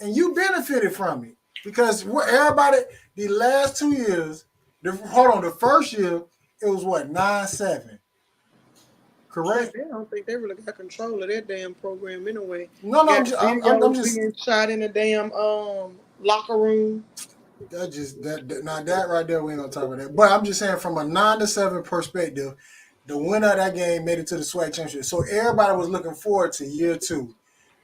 And you benefited from it because everybody the last 2 years, the first year it was what 9-7. Correct. I don't think they really got control of that damn program anyway. No, I'm just being shot in the damn locker room. That right there we ain't gonna talk about that. But I'm just saying from a 9-7 perspective, the winner of that game made it to the SWAC championship. So everybody was looking forward to year 2.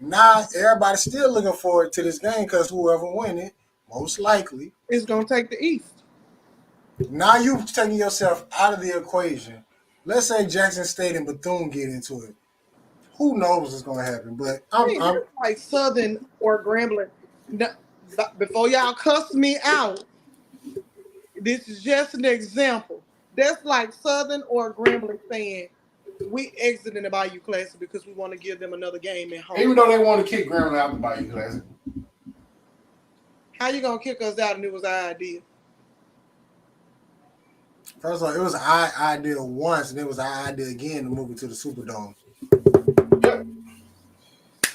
Now everybody's still looking forward to this game because whoever win it, most likely, is gonna take the East. Now you're taking yourself out of the equation. Let's say Jackson State and Bethune get into it. Who knows what's gonna happen? But I'm like Southern or Grambling. No, before y'all cuss me out, this is just an example. That's like Southern or Grambling saying we exiting the Bayou Classic because we want to give them another game at home. Even though they want to kick Grambling out the Bayou Classic. How you gonna kick us out and it was our idea? First of all, it was our idea once, and it was our idea again to move it to the Superdome. Yep.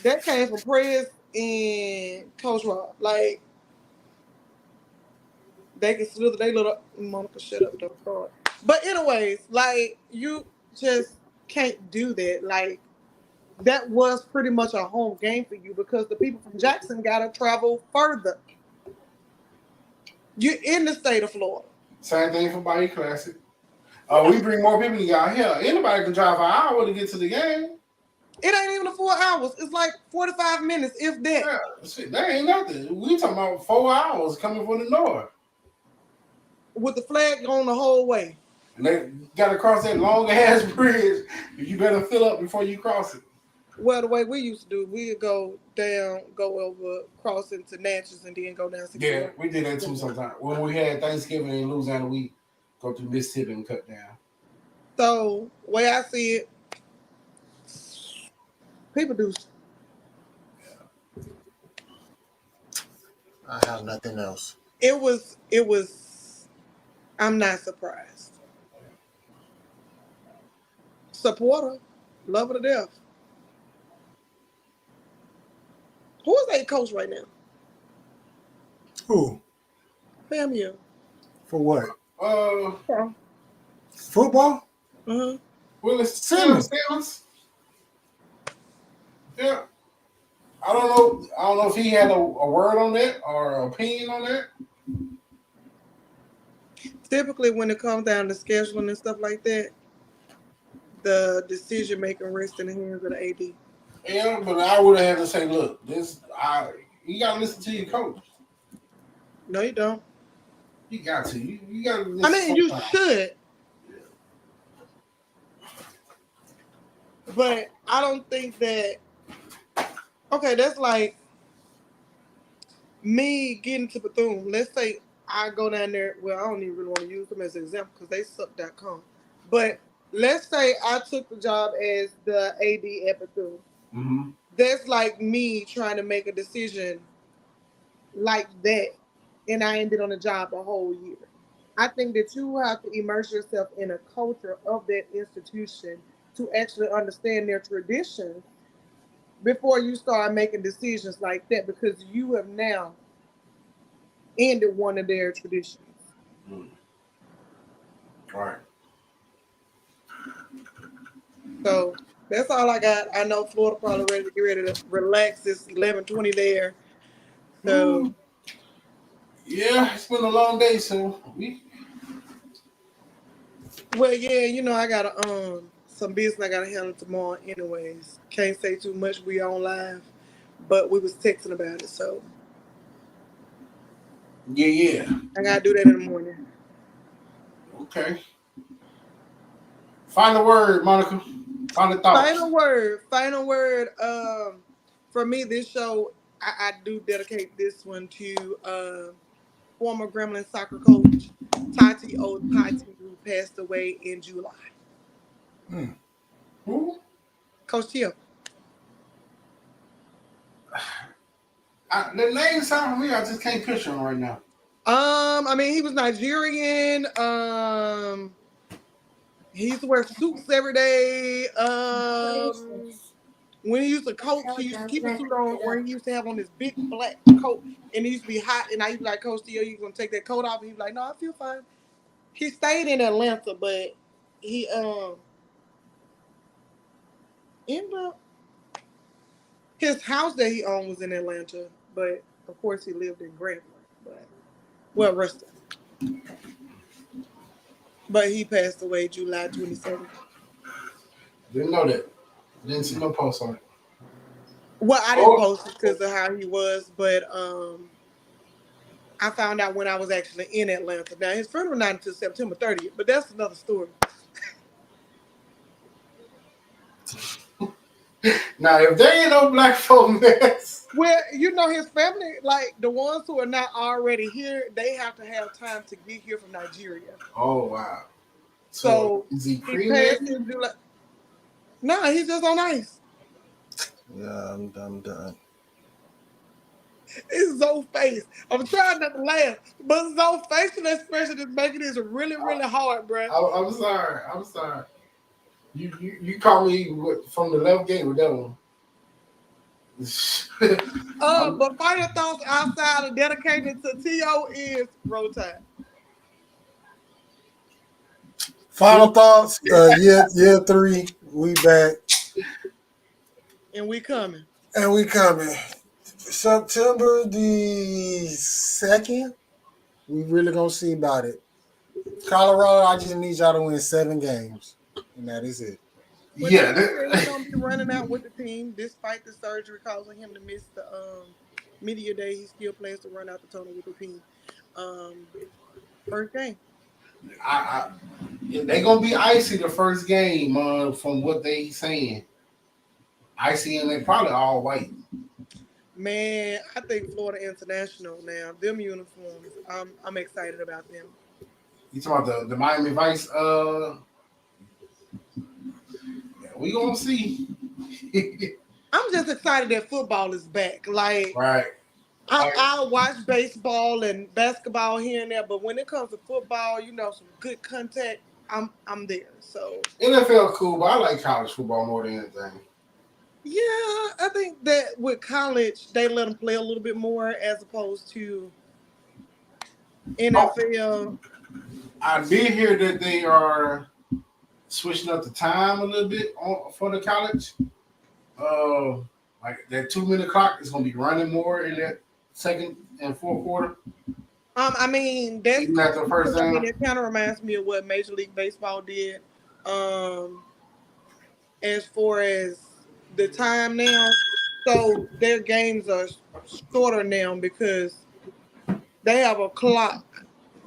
That came from Prez and Coach Rob. Like, they can slither their little Monica shut up, don't call it. But anyways, like, you just can't do that. Like, that was pretty much a home game for you because the people from Jackson gotta travel further. You're in the state of Florida. Same thing for Bayou Classic. We bring more people than y'all. Hell, anybody can drive an hour to get to the game. It ain't even 4 hours. It's like 45 minutes, if that. Yeah, shit, that ain't nothing. We talking about 4 hours coming from the north. With the flag going the whole way. And they got to cross that long ass bridge. You better fill up before you cross it. Well, the way we used to do, we'd go down, go over, cross into Natchez, and then go down. Yeah, we did that too sometimes. When we had Thanksgiving in Louisiana, we go through Mississippi and cut down. So, the way I see it, people do. I have nothing else. It was. I'm not surprised. Supporter, love her to death. Who is their coach right now? Who? FAMU. For what? Yeah. Football? Uh-huh. Willis Simmons. Yeah. I don't know if he had a word on that or an opinion on that. Typically, when it comes down to scheduling and stuff like that, the decision making rests in the hands of the AD. Yeah, but I would have had to say, look, you gotta listen to your coach. No, you don't. You got to. You gotta listen. I mean, you should. But I don't think that. Okay, that's like me getting to Bethune. Let's say I go down there. Well, I don't even really want to use them as an example because they suck.com. But let's say I took the job as the AD at Bethune. Mm-hmm. That's like me trying to make a decision like that, and I ended on the job a whole year. I think that you have to immerse yourself in a culture of that institution to actually understand their traditions before you start making decisions like that, because you have now ended one of their traditions. Right. So that's all I got. I know Florida probably ready to get ready to relax. It's 11:20 there. So Yeah, it's been a long day, so we. well, yeah, I got some business I gotta handle tomorrow anyways. Can't say too much. We on live, but we was texting about it, so Yeah. I gotta do that in the morning. Okay. Final word, Monica. Final thoughts. Final word. For me, this show I do dedicate this one to former Gremlin soccer coach Tati Otati, who passed away in July. Who? Coach Tio. The name sound familiar. I just can't picture him right now. I mean, he was Nigerian. He used to wear suits every day. When he used to coach, he used to keep a suit on where he used to have on this big black coat, and it used to be hot. And I used to be like, Coach Tio, you gonna take that coat off? And he was like, No, I feel fine. He stayed in Atlanta, but he ended up his house that he owned was in Atlanta, but of course he lived in Grambling. But Ruston. But he passed away July 27th. Didn't know that. Didn't see no post on it. Well, I didn't post it because of how he was, but I found out when I was actually in Atlanta. Now his funeral not until September 30th, but that's another story. Now, if there ain't no black folk mess. Well, his family, like the ones who are not already here, they have to have time to get here from Nigeria. Oh wow! So is he he passed in July. No, he's just on ice. Yeah, I'm done. It's Zoe's face. I'm trying not to laugh, but Zoe's facial expression is making this really, really hard, bro. I'm sorry. You caught me from the left gate with that one. But final thoughts outside of dedicated to T.O. is Roll Tide. Final thoughts. Year 3, we back. And we coming. September the 2nd, we really gonna see about it. Colorado, I just need y'all to win 7 games, and that is it. Yeah, he's gonna be running out with the team despite the surgery causing him to miss the media day. He still plans to run out the tunnel with the team. First game. They gonna be icy the first game, from what they saying. Icy and they probably all white. Man, I think Florida International now, them uniforms, I'm excited about them. You talking about the Miami Vice? We gonna see. I'm just excited that football is back. Like, right. I'll watch baseball and basketball here and there, but when it comes to football, some good contact, I'm there. So NFL cool, but I like college football more than anything. Yeah, I think that with college, they let them play a little bit more as opposed to NFL. I did hear that they are switching up the time a little bit for the college. Like that 2-minute clock is going to be running more in that second and fourth quarter. I mean, that's even after the first down. It kind of reminds me of what Major League Baseball did. As far as the time now, so their games are shorter now because they have a clock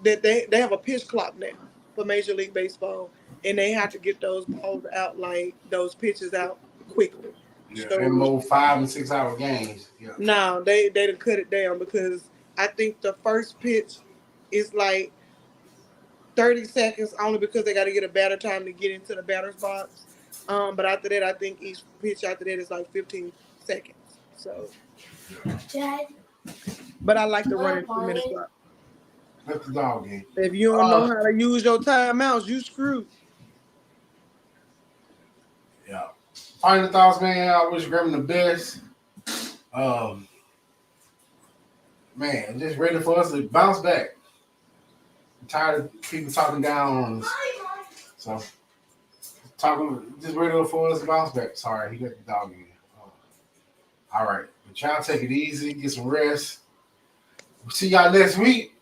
that they have a pitch clock now for Major League Baseball, and they have to get those balls out, like those pitches out quickly. Yeah, so, and more 5 and 6 hour games. Yeah. No, they done cut it down because I think the first pitch is like 30 seconds only because they got to get a batter time to get into the batter's box. But after that, I think each pitch after that is like 15 seconds. So, Dad. But I like to run it 2-minute clock. That's the dog game. If you don't know how to use your timeouts, you screwed. Yeah. Final thoughts, man. I wish Graham the best. Man, just ready for us to bounce back. I'm tired of people talking down on us. So, talking just ready for us to bounce back. Sorry, he got the dog in. All right, but y'all take it easy, get some rest. We'll see y'all next week.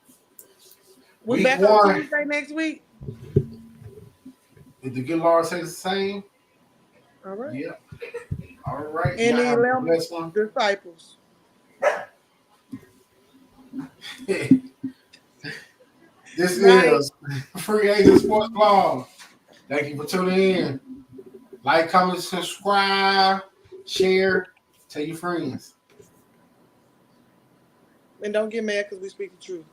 We Week back one. on Tuesday next week. If the good Lord says the same, All right. yeah. All right. And Y'all the have a 11 blessed one. disciples. This Night. is Free Agent Sports Blog. Thank you for tuning in. Like, comment, subscribe, share, tell your friends. And don't get mad because we speak the truth.